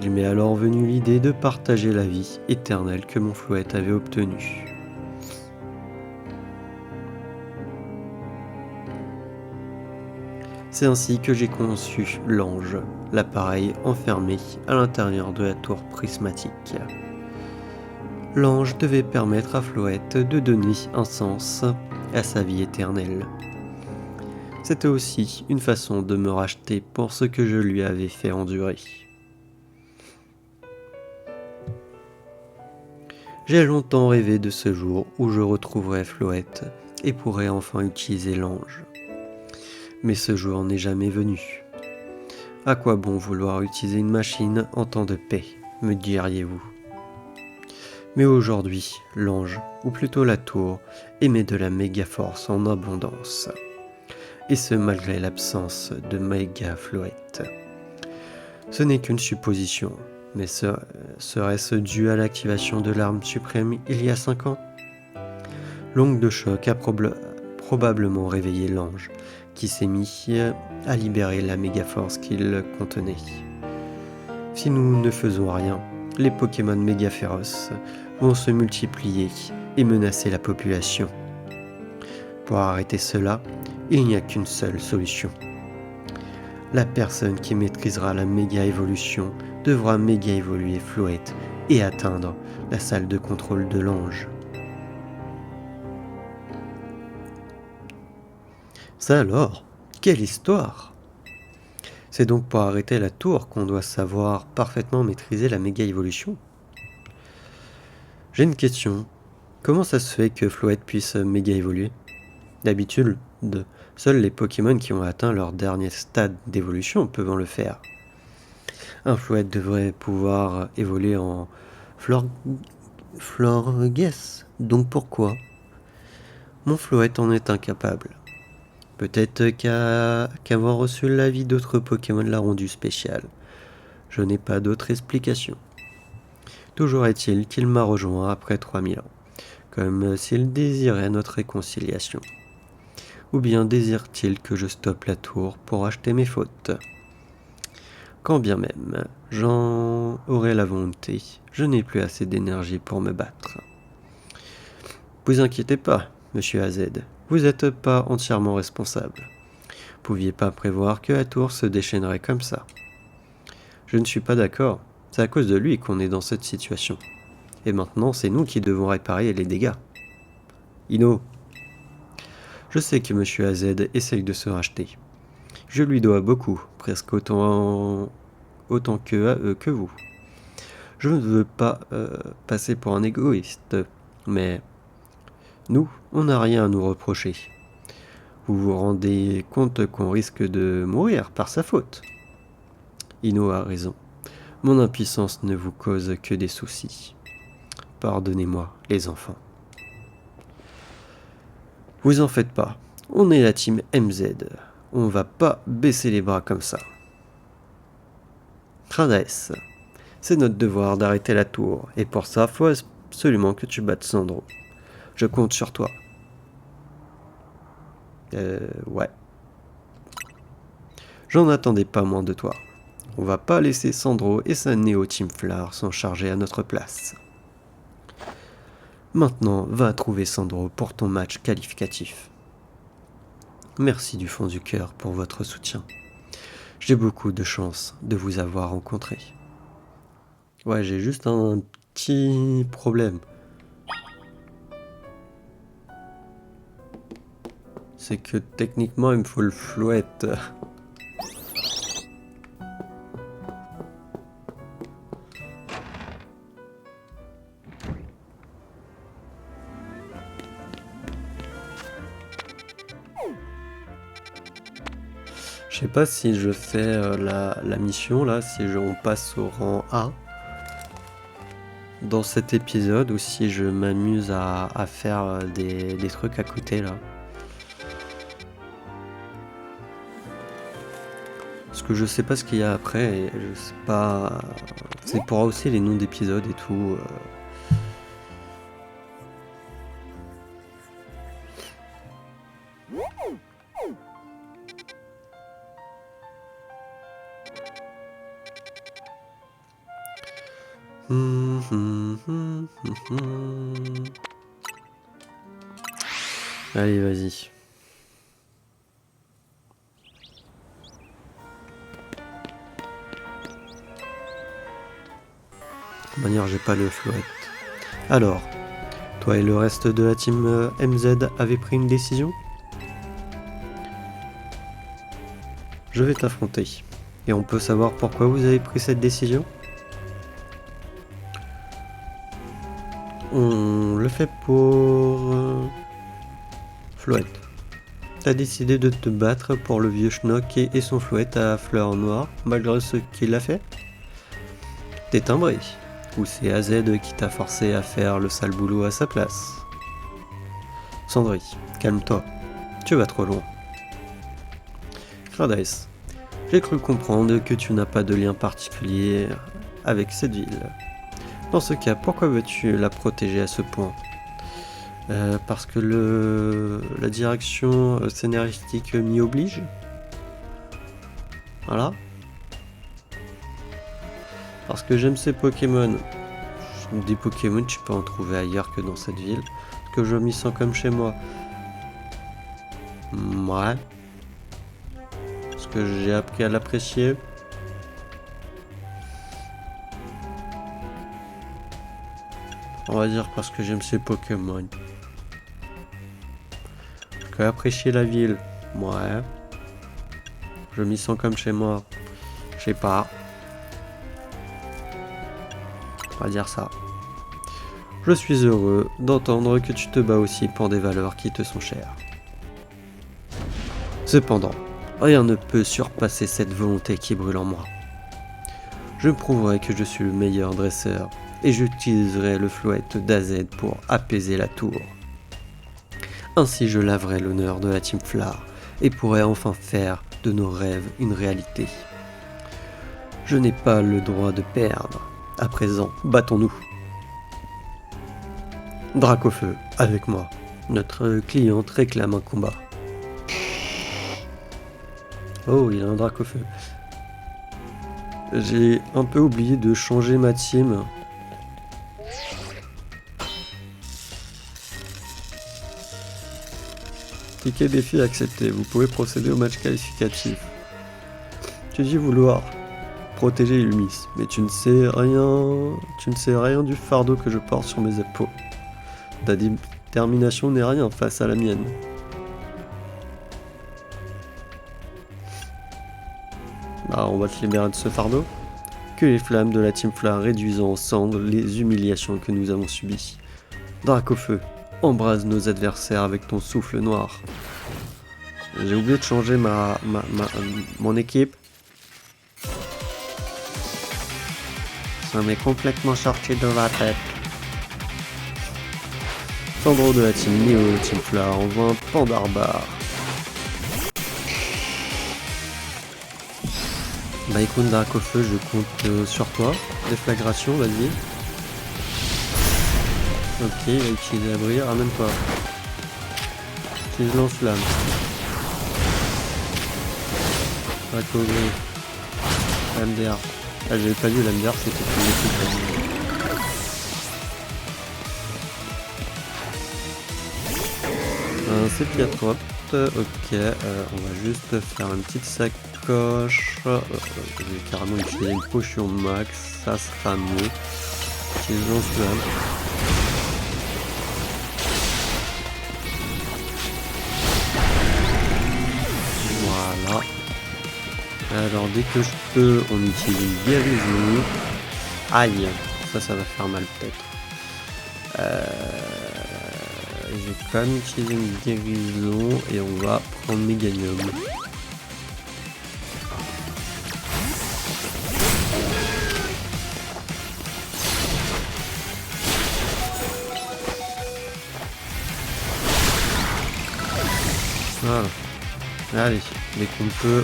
A: Il m'est alors venu l'idée de partager la vie éternelle que mon Floette avait obtenue. C'est ainsi que j'ai conçu l'ange, l'appareil enfermé à l'intérieur de la tour prismatique. L'ange devait permettre à Floette de donner un sens à sa vie éternelle. C'était aussi une façon de me racheter pour ce que je lui avais fait endurer. J'ai longtemps rêvé de ce jour où je retrouverais Floette et pourrais enfin utiliser l'ange. Mais ce jour n'est jamais venu. À quoi bon vouloir utiliser une machine en temps de paix, me diriez-vous? Mais aujourd'hui, l'ange, ou plutôt la tour, émet de la méga force en abondance. Et ce malgré l'absence de méga Floette. Ce n'est qu'une supposition, mais serait-ce dû à l'activation de l'arme suprême il y a 5 ans? L'ongle de choc a probablement réveillé l'ange, qui s'est mis à libérer la méga force qu'il contenait. Si nous ne faisons rien, les Pokémon méga féroces vont se multiplier et menacer la population. Pour arrêter cela, il n'y a qu'une seule solution. La personne qui maîtrisera la méga évolution devra méga évoluer Floette et atteindre la salle de contrôle de l'ange. Ça alors, quelle histoire! C'est donc pour arrêter la tour qu'on doit savoir parfaitement maîtriser la méga évolution. J'ai une question. Comment ça se fait que Floette puisse méga évoluer? D'habitude, seuls les Pokémon qui ont atteint leur dernier stade d'évolution peuvent le faire. Un Floette devrait pouvoir évoluer en Florges. Donc pourquoi mon Floette en est incapable? Peut-être qu'avoir reçu l'avis d'autres Pokémon l'a rendu spécial. Je n'ai pas d'autre explication. Toujours est-il qu'il m'a rejoint après 3000 ans, comme s'il désirait notre réconciliation. Ou bien désire-t-il que je stoppe la tour pour acheter mes fautes? Quand bien même j'en aurais la volonté, je n'ai plus assez d'énergie pour me battre. Vous inquiétez pas, Monsieur AZ, vous n'êtes pas entièrement responsable. pouviez pas prévoir que la tour se déchaînerait comme ça. Je ne suis pas d'accord. C'est à cause de lui qu'on est dans cette situation. Et maintenant, c'est nous qui devons réparer les dégâts. Ino, je sais que Monsieur AZ essaye de se racheter. Je lui dois beaucoup, presque autant que vous. Je ne veux pas passer pour un égoïste, mais nous, on n'a rien à nous reprocher. Vous vous rendez compte qu'on risque de mourir par sa faute. Ino a raison. Mon impuissance ne vous cause que des soucis. Pardonnez-moi, les enfants. Vous en faites pas. On est la team MZ. On va pas baisser les bras comme ça. Radès, c'est notre devoir d'arrêter la tour, et pour ça, faut absolument que tu battes Sandro. Je compte sur toi. Ouais. J'en attendais pas moins de toi. On va pas laisser Sandro et sa Néo Team Flar s'en charger à notre place. Maintenant, va trouver Sandro pour ton match qualificatif. Merci du fond du cœur pour votre soutien. J'ai beaucoup de chance de vous avoir rencontré. Ouais, j'ai juste un petit problème. C'est que techniquement, il me faut le flouette. Je sais pas si je fais la mission là, si on passe au rang A dans cet épisode ou si je m'amuse à faire des trucs à côté là. Parce que je sais pas ce qu'il y a après et je sais pas. C'est pour aussi les noms d'épisodes et tout. Allez, vas-y. De toute manière, j'ai pas le flouette. Alors, toi et le reste de la team MZ avez pris une décision ? Je vais t'affronter. Et on peut savoir pourquoi vous avez pris cette décision ? On le fait pour... Flouette. T'as décidé de te battre pour le vieux schnock et son flouette à fleurs noires, malgré ce qu'il a fait ? T'es timbré. Ou c'est AZ qui t'a forcé à faire le sale boulot à sa place ? Sandri, calme-toi. Tu vas trop loin. Radès, j'ai cru comprendre que tu n'as pas de lien particulier avec cette ville. Dans ce cas, pourquoi veux-tu la protéger à ce point ? Parce que la direction scénaristique m'y oblige ? Voilà. Parce que j'aime ces Pokémon. Des Pokémon, tu peux en trouver ailleurs que dans cette ville. Que je m'y sens comme chez moi. Ouais. Parce que j'ai appris à l'apprécier. On va dire parce que j'aime ces Pokémon. Que apprécier la ville. Ouais. Je m'y sens comme chez moi. Je sais pas. On va dire ça. Je suis heureux d'entendre que tu te bats aussi pour des valeurs qui te sont chères. Cependant, rien ne peut surpasser cette volonté qui brûle en moi. Je prouverai que je suis le meilleur dresseur et j'utiliserai le flouette d'AZ pour apaiser la tour. Ainsi je laverai l'honneur de la Team Flar et pourrai enfin faire de nos rêves une réalité. Je n'ai pas le droit de perdre. À présent, battons-nous. Dracofeu, avec moi. Notre cliente réclame un combat. Oh, il a un Dracofeu. J'ai un peu oublié de changer ma team. Ticket défi accepté. Vous pouvez procéder au match qualificatif. Tu dis vouloir protéger Illumis, mais tu ne sais rien du fardeau que je porte sur mes épaules. Ta détermination n'est rien face à la mienne. Bah, on va te libérer de ce fardeau. Que les flammes de la Team Fla réduisent en cendres les humiliations que nous avons subies. Dracofeu, embrase nos adversaires avec ton souffle noir. J'ai oublié de changer mon équipe. Ça m'est complètement sorti de la tête. Sandro de la Team Neo, Team Fla envoie un Pandarbare. Bah écoute Dracofeu, je compte sur toi. Déflagration, vas-y. Ok, il va utiliser la brûlure, ramène-toi. Utilise lance-flamme. Draco gris. MDR. Ah, j'avais pas vu l'MDR, c'était plus l'équipe. C'est Piatrop. Ok, on va juste faire une petite sacoche. Je vais carrément utiliser une potion max, ça sera mieux. Utilise lance-flamme. Voilà. Alors dès que je peux, on utilise une guérison. Aïe, ça va faire mal peut-être. Je vais quand même utiliser une guérison et on va prendre Méganium. Voilà. Allez, dès qu'on peut.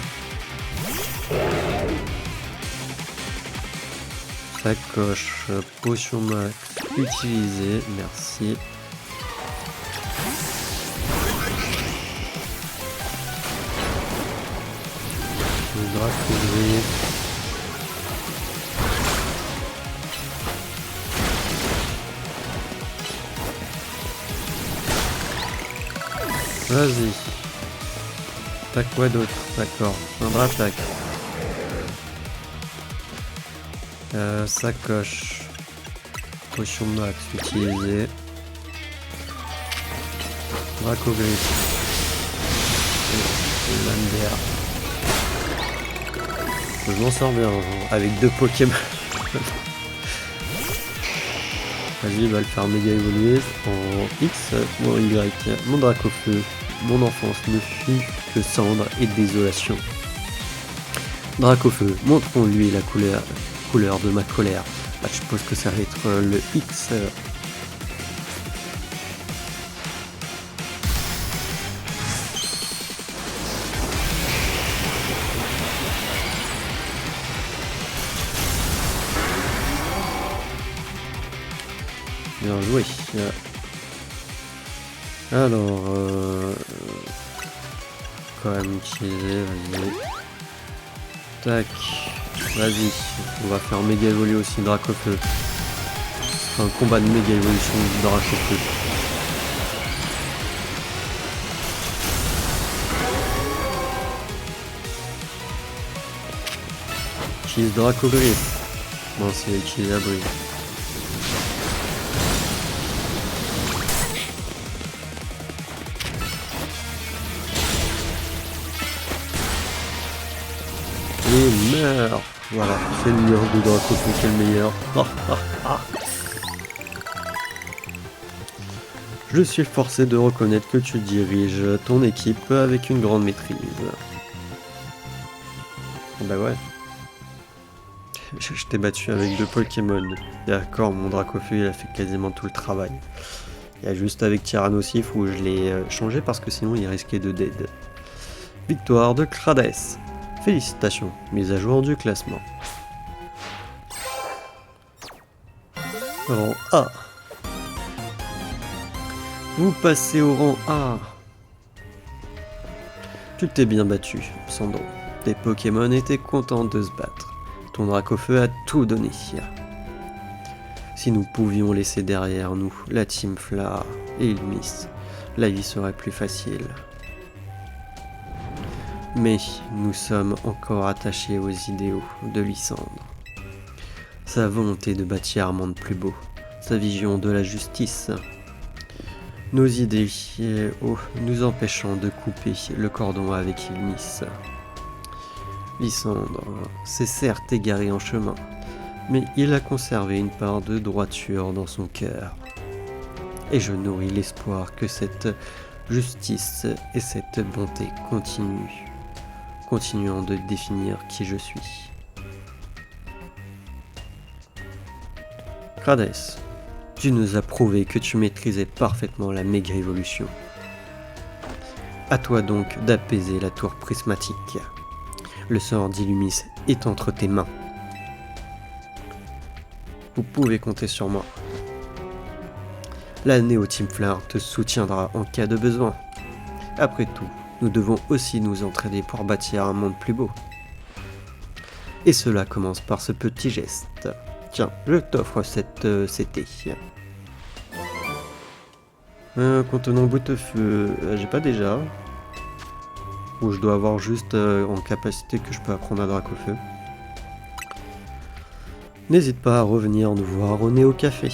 A: Sacoche, potion max, utilisée, merci. Le Draco gris. Vas-y. T'as quoi d'autre? D'accord. Un Dratak. Sacoche. Potion max utilisée. Draco gris. L'MDR. Je m'en sors bien avec 2 Pokémon. Vas-y, il va le faire méga évoluer en X ou en Y. Mon Dracofeu, mon enfance ne fut que cendre et désolation. Dracofeu, montrons-lui la couleur de ma colère. Bah, je suppose que ça va être le X. Bien joué. Alors, quand même utiliser, vas-y. Tac, vas-y. On va faire méga évoluer aussi Dracofeu. Ce sera un combat de méga évolution de Dracofeu. Utilise Draco gris. Bon, c'est utiliser la brille. Et meurt. Voilà, c'est le meilleur de Dracofeu qui est le meilleur. Je suis forcé de reconnaître que tu diriges ton équipe avec une grande maîtrise. Bah ouais. Je t'ai battu avec 2 Pokémon. D'accord, mon Dracofeu il a fait quasiment tout le travail. Il y a juste avec Tyrannosif où je l'ai changé parce que sinon il risquait de dead. Victoire de Crades. Félicitations, mise à jour du classement. Rang A. Vous passez au rang A. Tu t'es bien battu, Sandro. Tes Pokémon étaient contents de se battre. Ton Dracofeu a tout donné. Si nous pouvions laisser derrière nous la Team Fla et Illumis, la vie serait plus facile. Mais nous sommes encore attachés aux idéaux de Lysandre. Sa volonté de bâtir un monde plus beau, sa vision de la justice. Nos idées nous empêchant de couper le cordon avec Ilnis. Lysandre s'est certes égaré en chemin, mais il a conservé une part de droiture dans son cœur. Et je nourris l'espoir que cette justice et cette bonté continuant de définir qui je suis. Crades, tu nous as prouvé que tu maîtrisais parfaitement la Maigre-Évolution. À toi donc d'apaiser la tour prismatique. Le sort d'Illumis est entre tes mains. Vous pouvez compter sur moi. La Néo-Team te soutiendra en cas de besoin. Après tout, nous devons aussi nous entraider pour bâtir un monde plus beau. Et cela commence par ce petit geste. Tiens, je t'offre cette CT. Contenant bout de feu, j'ai pas déjà. Ou je dois avoir juste en capacité que je peux apprendre à Dracofeu. N'hésite pas à revenir nous voir au Néo Café.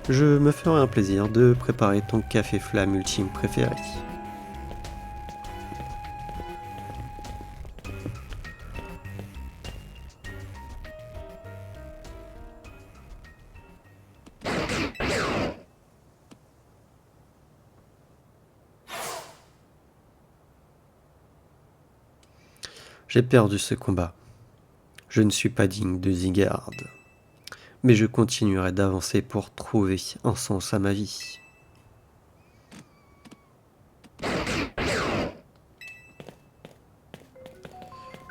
A: Je me ferai un plaisir de préparer ton café flamme ultime préféré. J'ai perdu ce combat. Je ne suis pas digne de Zygarde. Mais je continuerai d'avancer pour trouver un sens à ma vie.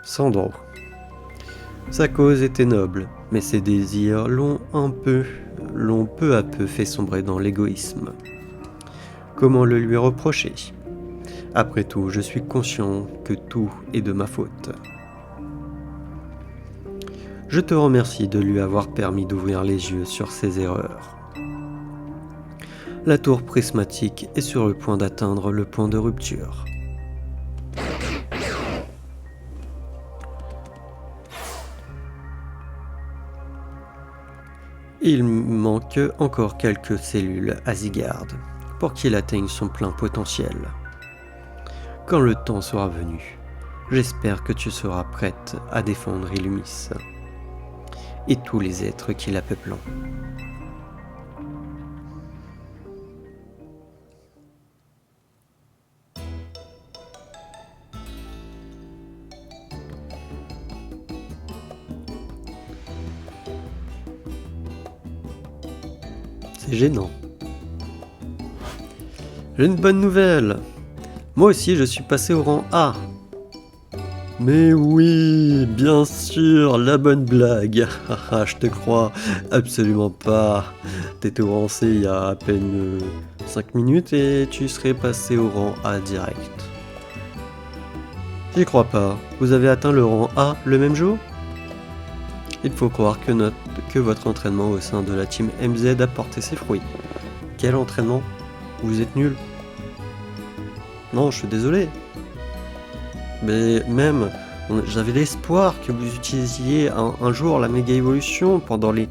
A: Sandro. Sa cause était noble, mais ses désirs l'ont peu à peu fait sombrer dans l'égoïsme. Comment le lui reprocher ? Après tout, je suis conscient que tout est de ma faute. Je te remercie de lui avoir permis d'ouvrir les yeux sur ses erreurs. La tour prismatique est sur le point d'atteindre le point de rupture. Il manque encore quelques cellules à Zygarde pour qu'il atteigne son plein potentiel. Quand le temps sera venu, j'espère que tu seras prête à défendre Illumis et tous les êtres qui la peuplent. C'est gênant. J'ai une bonne nouvelle. Moi aussi, je suis passé au rang A. Mais oui, bien sûr, la bonne blague. Haha, je te crois absolument pas. T'étais au rang C il y a à peine 5 minutes et tu serais passé au rang A direct. J'y crois pas. Vous avez atteint le rang A le même jour ? Il faut croire que votre entraînement au sein de la team MZ a porté ses fruits. Quel entraînement ? Vous êtes nul. Non, je suis désolé. Mais même, j'avais l'espoir que vous utilisiez un jour la méga évolution pendant les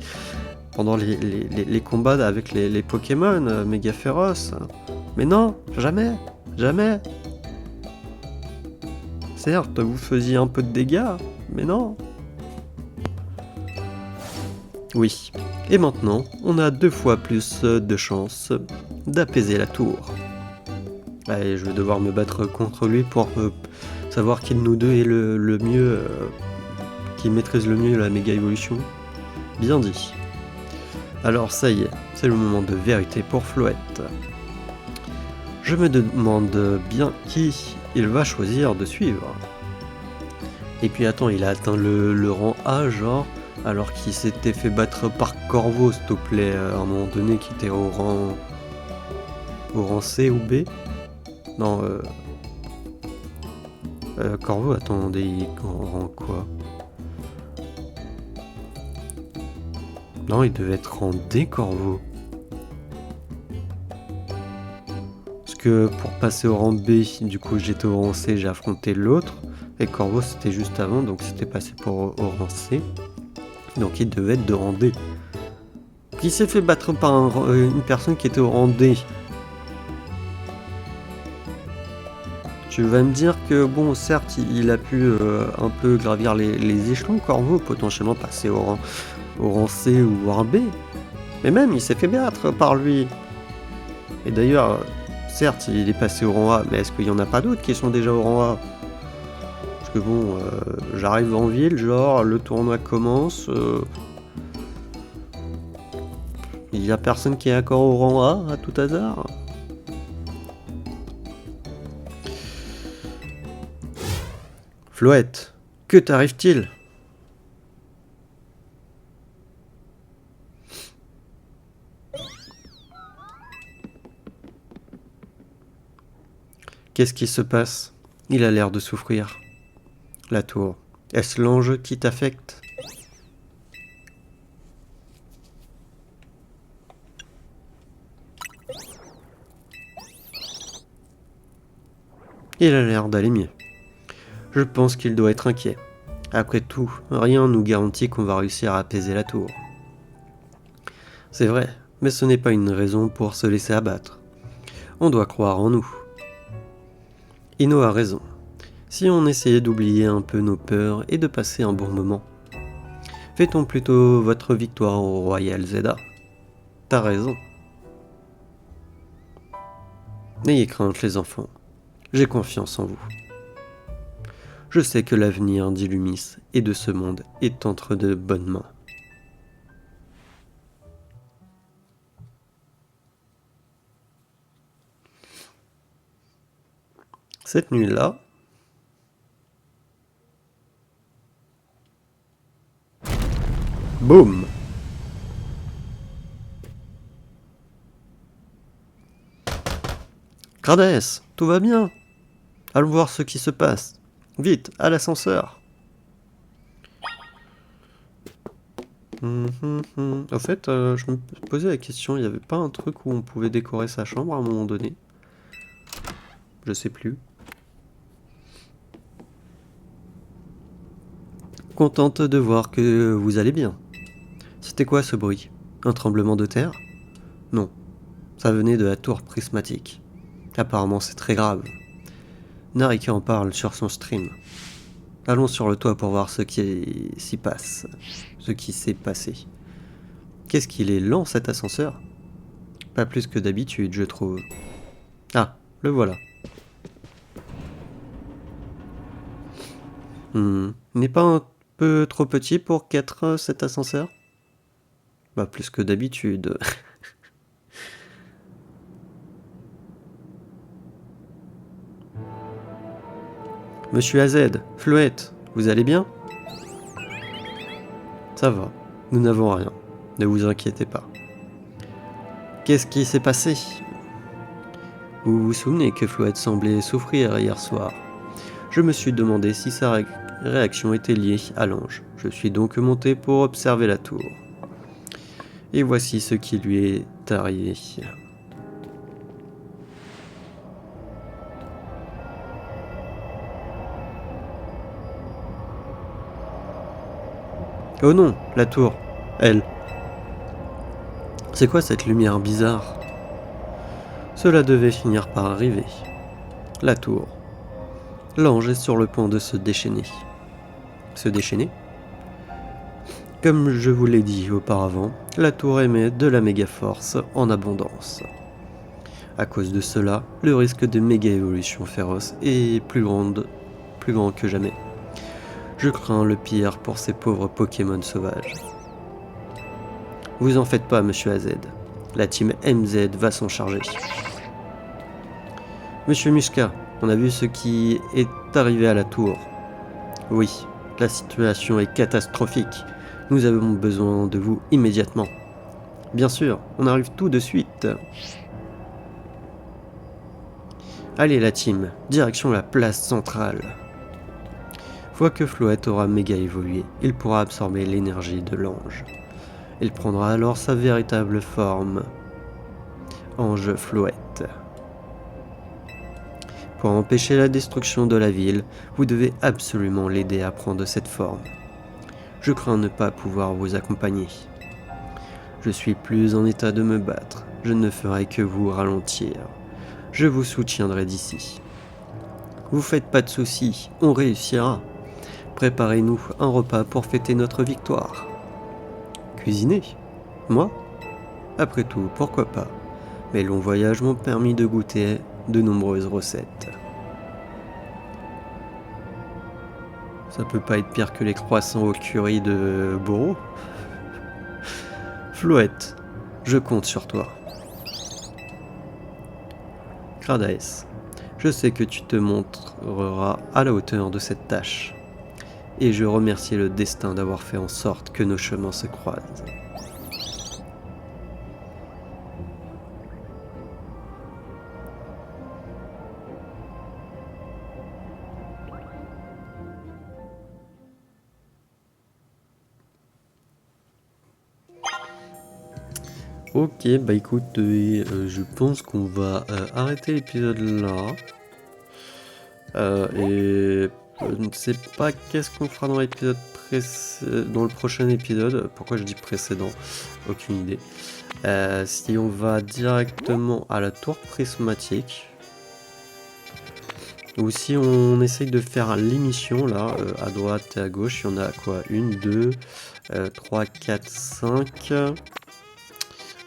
A: combats avec les Pokémon méga féroces. Mais non, jamais. Certes, vous faisiez un peu de dégâts, mais non. Oui, et maintenant, on a 2 fois plus de chances d'apaiser la tour. Allez, je vais devoir me battre contre lui pour savoir qui de nous deux est le mieux, qui maîtrise le mieux la méga évolution. Bien dit. Alors ça y est, c'est le moment de vérité pour Floette. Je me demande bien qui il va choisir de suivre. Et puis attends, il a atteint le rang A, genre, alors qu'il s'était fait battre par Corvo, s'il te plaît, à un moment donné, qui était au rang C ou B. Non, Corvo, attendez, il est en rang quoi ? Non, il devait être en D, Corvo. Parce que pour passer au rang B, du coup j'étais au rang C, j'ai affronté l'autre. Et Corvo c'était juste avant, donc c'était passé pour au rang C. Donc il devait être de rang D. Qui s'est fait battre par une personne qui était au rang D. Tu vas me dire que bon, certes, il a pu un peu gravir les échelons, Corvo, potentiellement passer au rang C ou au rang B. Mais même, il s'est fait battre par lui. Et d'ailleurs, certes, il est passé au rang A, mais est-ce qu'il n'y en a pas d'autres qui sont déjà au rang A? Parce que bon, j'arrive en ville, genre, le tournoi commence, il n'y a personne qui est encore au rang A, à tout hasard. Floette, que t'arrive-t-il? Qu'est-ce qui se passe? Il a l'air de souffrir. La tour. Est-ce l'ange qui t'affecte? Il a l'air d'aller mieux. Je pense qu'il doit être inquiet. Après tout, rien nous garantit qu'on va réussir à apaiser la tour. C'est vrai, mais ce n'est pas une raison pour se laisser abattre. On doit croire en nous. Ino a raison. Si on essayait d'oublier un peu nos peurs et de passer un bon moment. Fêtons plutôt votre victoire au Royal Zeda. T'as raison. N'ayez crainte les enfants. J'ai confiance en vous. Je sais que l'avenir d'Illumis et de ce monde est entre de bonnes mains. Cette nuit-là, boum! Grades, tout va bien? Allons voir ce qui se passe. Vite, à l'ascenseur. Au fait, je me posais la question, il n'y avait pas un truc où on pouvait décorer sa chambre à un moment donné? Je sais plus. Contente de voir que vous allez bien. C'était quoi ce bruit? Un tremblement de terre? Non, ça venait de la tour prismatique. Apparemment c'est très grave. Narika en parle sur son stream. Allons sur le toit pour voir ce qui s'y passe. Ce qui s'est passé. Qu'est-ce qu'il est lent cet ascenseur? Pas plus que d'habitude, je trouve. Ah, le voilà. N'est pas un peu trop petit pour qu'être cet ascenseur? Bah plus que d'habitude. Monsieur AZ, Flouette, vous allez bien? Ça va, nous n'avons rien. Ne vous inquiétez pas. Qu'est-ce qui s'est passé? Vous vous souvenez que Flouette semblait souffrir hier soir? Je me suis demandé si sa réaction était liée à l'ange. Je suis donc monté pour observer la tour. Et voici ce qui lui est arrivé. Oh non, la tour. Elle. C'est quoi cette lumière bizarre? Cela devait finir par arriver. La tour. L'ange est sur le point de se déchaîner. Se déchaîner? Comme je vous l'ai dit auparavant, la tour émet de la méga force en abondance. À cause de cela, le risque de méga évolution féroce est plus grand que jamais. Je crains le pire pour ces pauvres Pokémon sauvages. Vous en faites pas, Monsieur AZ. La team MZ va s'en charger. Monsieur Musca, on a vu ce qui est arrivé à la tour. Oui, la situation est catastrophique. Nous avons besoin de vous immédiatement. Bien sûr, on arrive tout de suite. Allez la team, direction la place centrale. Fois que Floette aura méga évolué, il pourra absorber l'énergie de l'ange. Il prendra alors sa véritable forme. Ange Floette. Pour empêcher la destruction de la ville, vous devez absolument l'aider à prendre cette forme. Je crains ne pas pouvoir vous accompagner. Je suis plus en état de me battre, je ne ferai que vous ralentir. Je vous soutiendrai d'ici. Vous faites pas de soucis, on réussira. Préparez-nous un repas pour fêter notre victoire. Cuisiner? Moi? Après tout, pourquoi pas? Mes longs voyages m'ont permis de goûter de nombreuses recettes. Ça peut pas être pire que les croissants au curry de Boro. Floette, je compte sur toi. Gradaes, je sais que tu te montreras à la hauteur de cette tâche. Et je remercie le destin d'avoir fait en sorte que nos chemins se croisent. Ok, bah écoute, je pense qu'on va arrêter l'épisode là. Et je ne sais pas qu'est-ce qu'on fera dans l'épisode dans le prochain épisode. Pourquoi je dis précédent? Aucune idée. Si on va directement à la tour prismatique. Ou si on essaye de faire l'émission là, à droite et à gauche, il y en a quoi? 1, 2, 3, 4, 5.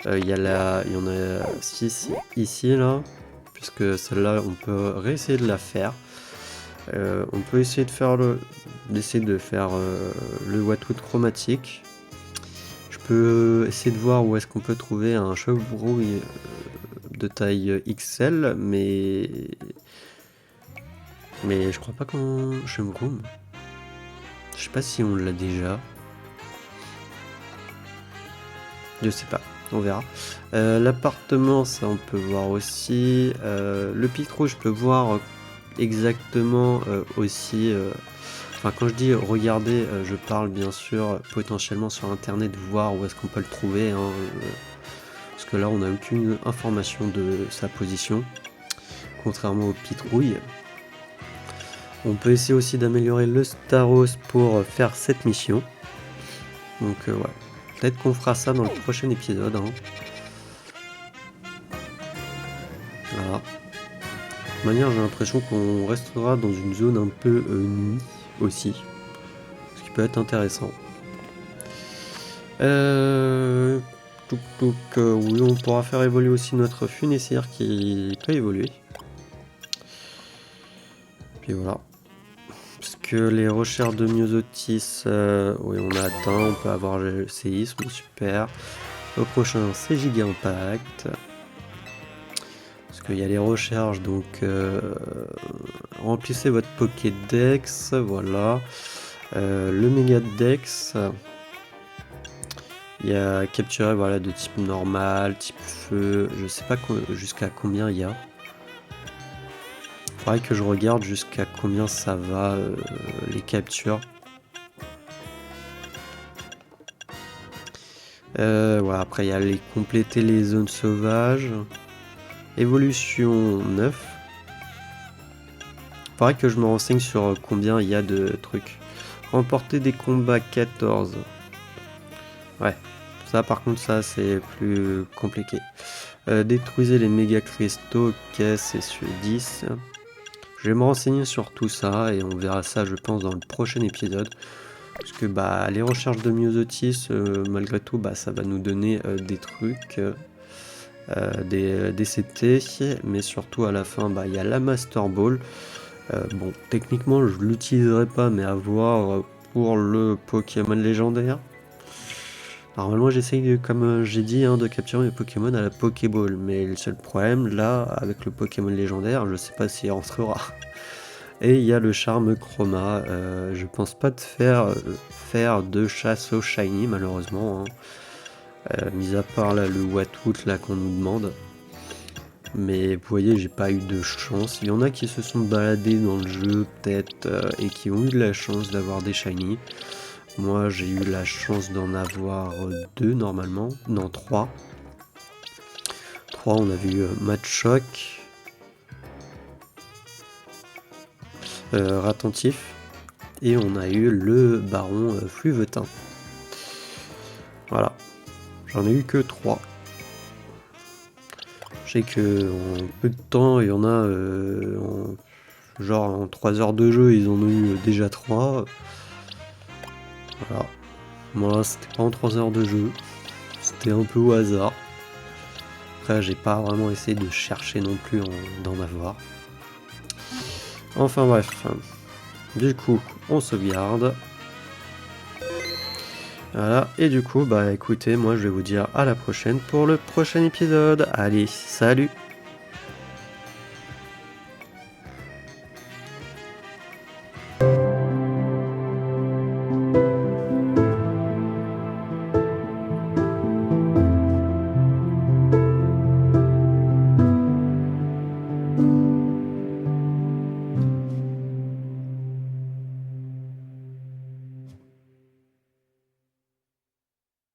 A: Il y en a 6 ici là, puisque celle-là on peut réessayer de la faire. On peut essayer de faire le Watwood chromatique. Je peux essayer de voir où est-ce qu'on peut trouver un chevreau de taille XL, mais je crois pas qu'on chevreau. Je sais pas si on l'a déjà. Je sais pas. On verra. L'appartement, ça on peut voir aussi. Le Picro, je peux voir exactement aussi. Enfin, quand je dis regarder, je parle bien sûr potentiellement sur internet, voir où est-ce qu'on peut le trouver. Hein, parce que là, on n'a aucune information de sa position, contrairement au Pitrouille. On peut essayer aussi d'améliorer le Staros pour faire cette mission. Donc, ouais. Peut-être qu'on fera ça dans le prochain épisode. Hein. Voilà. De toute manière, j'ai l'impression qu'on restera dans une zone un peu nue aussi. Ce qui peut être intéressant. Oui, on pourra faire évoluer aussi notre funécière qui peut évoluer. Puis voilà. Parce que les recherches de Myosotis, oui, on a atteint. On peut avoir le séisme, super. Au prochain, c'est Giga Impact. Parce qu'il y a les recherches, donc remplissez votre Pokédex, voilà. Le Megadex, il y a capturé voilà, de type normal, type feu, je sais pas jusqu'à combien il y a. Faudrait que je regarde jusqu'à combien ça va les captures. Voilà, après il y a les compléter les zones sauvages. Évolution 9. Faudrait que je me renseigne sur combien il y a de trucs. Remporter des combats 14. Ouais, ça par contre ça c'est plus compliqué. Détruisez les méga cristaux, ok c'est sur 10. Je vais me renseigner sur tout ça et on verra ça je pense dans le prochain épisode. Parce que bah les recherches de Myosotis malgré tout bah ça va nous donner des trucs. Des CT, mais surtout à la fin bah, y a la Master Ball. Bon, techniquement je l'utiliserai pas, mais à voir pour le Pokémon légendaire. Normalement j'essaye, comme j'ai dit, hein, de capturer les Pokémon à la Pokéball, mais le seul problème là, avec le Pokémon légendaire, je sais pas s'il rentrera. Et il y a le charme Chroma, je pense pas de faire de chasse au Shiny malheureusement. Hein. Mis à part là, le Watwood là qu'on nous demande. Mais vous voyez, j'ai pas eu de chance. Il y en a qui se sont baladés dans le jeu peut-être et qui ont eu de la chance d'avoir des shiny. Moi j'ai eu la chance d'en avoir 2 normalement. Non 3. 3 on avait eu Machoke. Ratentif. Et on a eu le baron Fluvetin. Voilà. J'en ai eu que 3. Je sais que en peu de temps, il y en a... genre en 3 heures de jeu, ils en ont eu déjà 3. Voilà. Moi, c'était pas en 3 heures de jeu. C'était un peu au hasard. Après, j'ai pas vraiment essayé de chercher non plus d'en avoir. Enfin bref. Du coup, on sauvegarde. Voilà, et du coup, bah écoutez, moi je vais vous dire à la prochaine pour le prochain épisode. Allez, salut!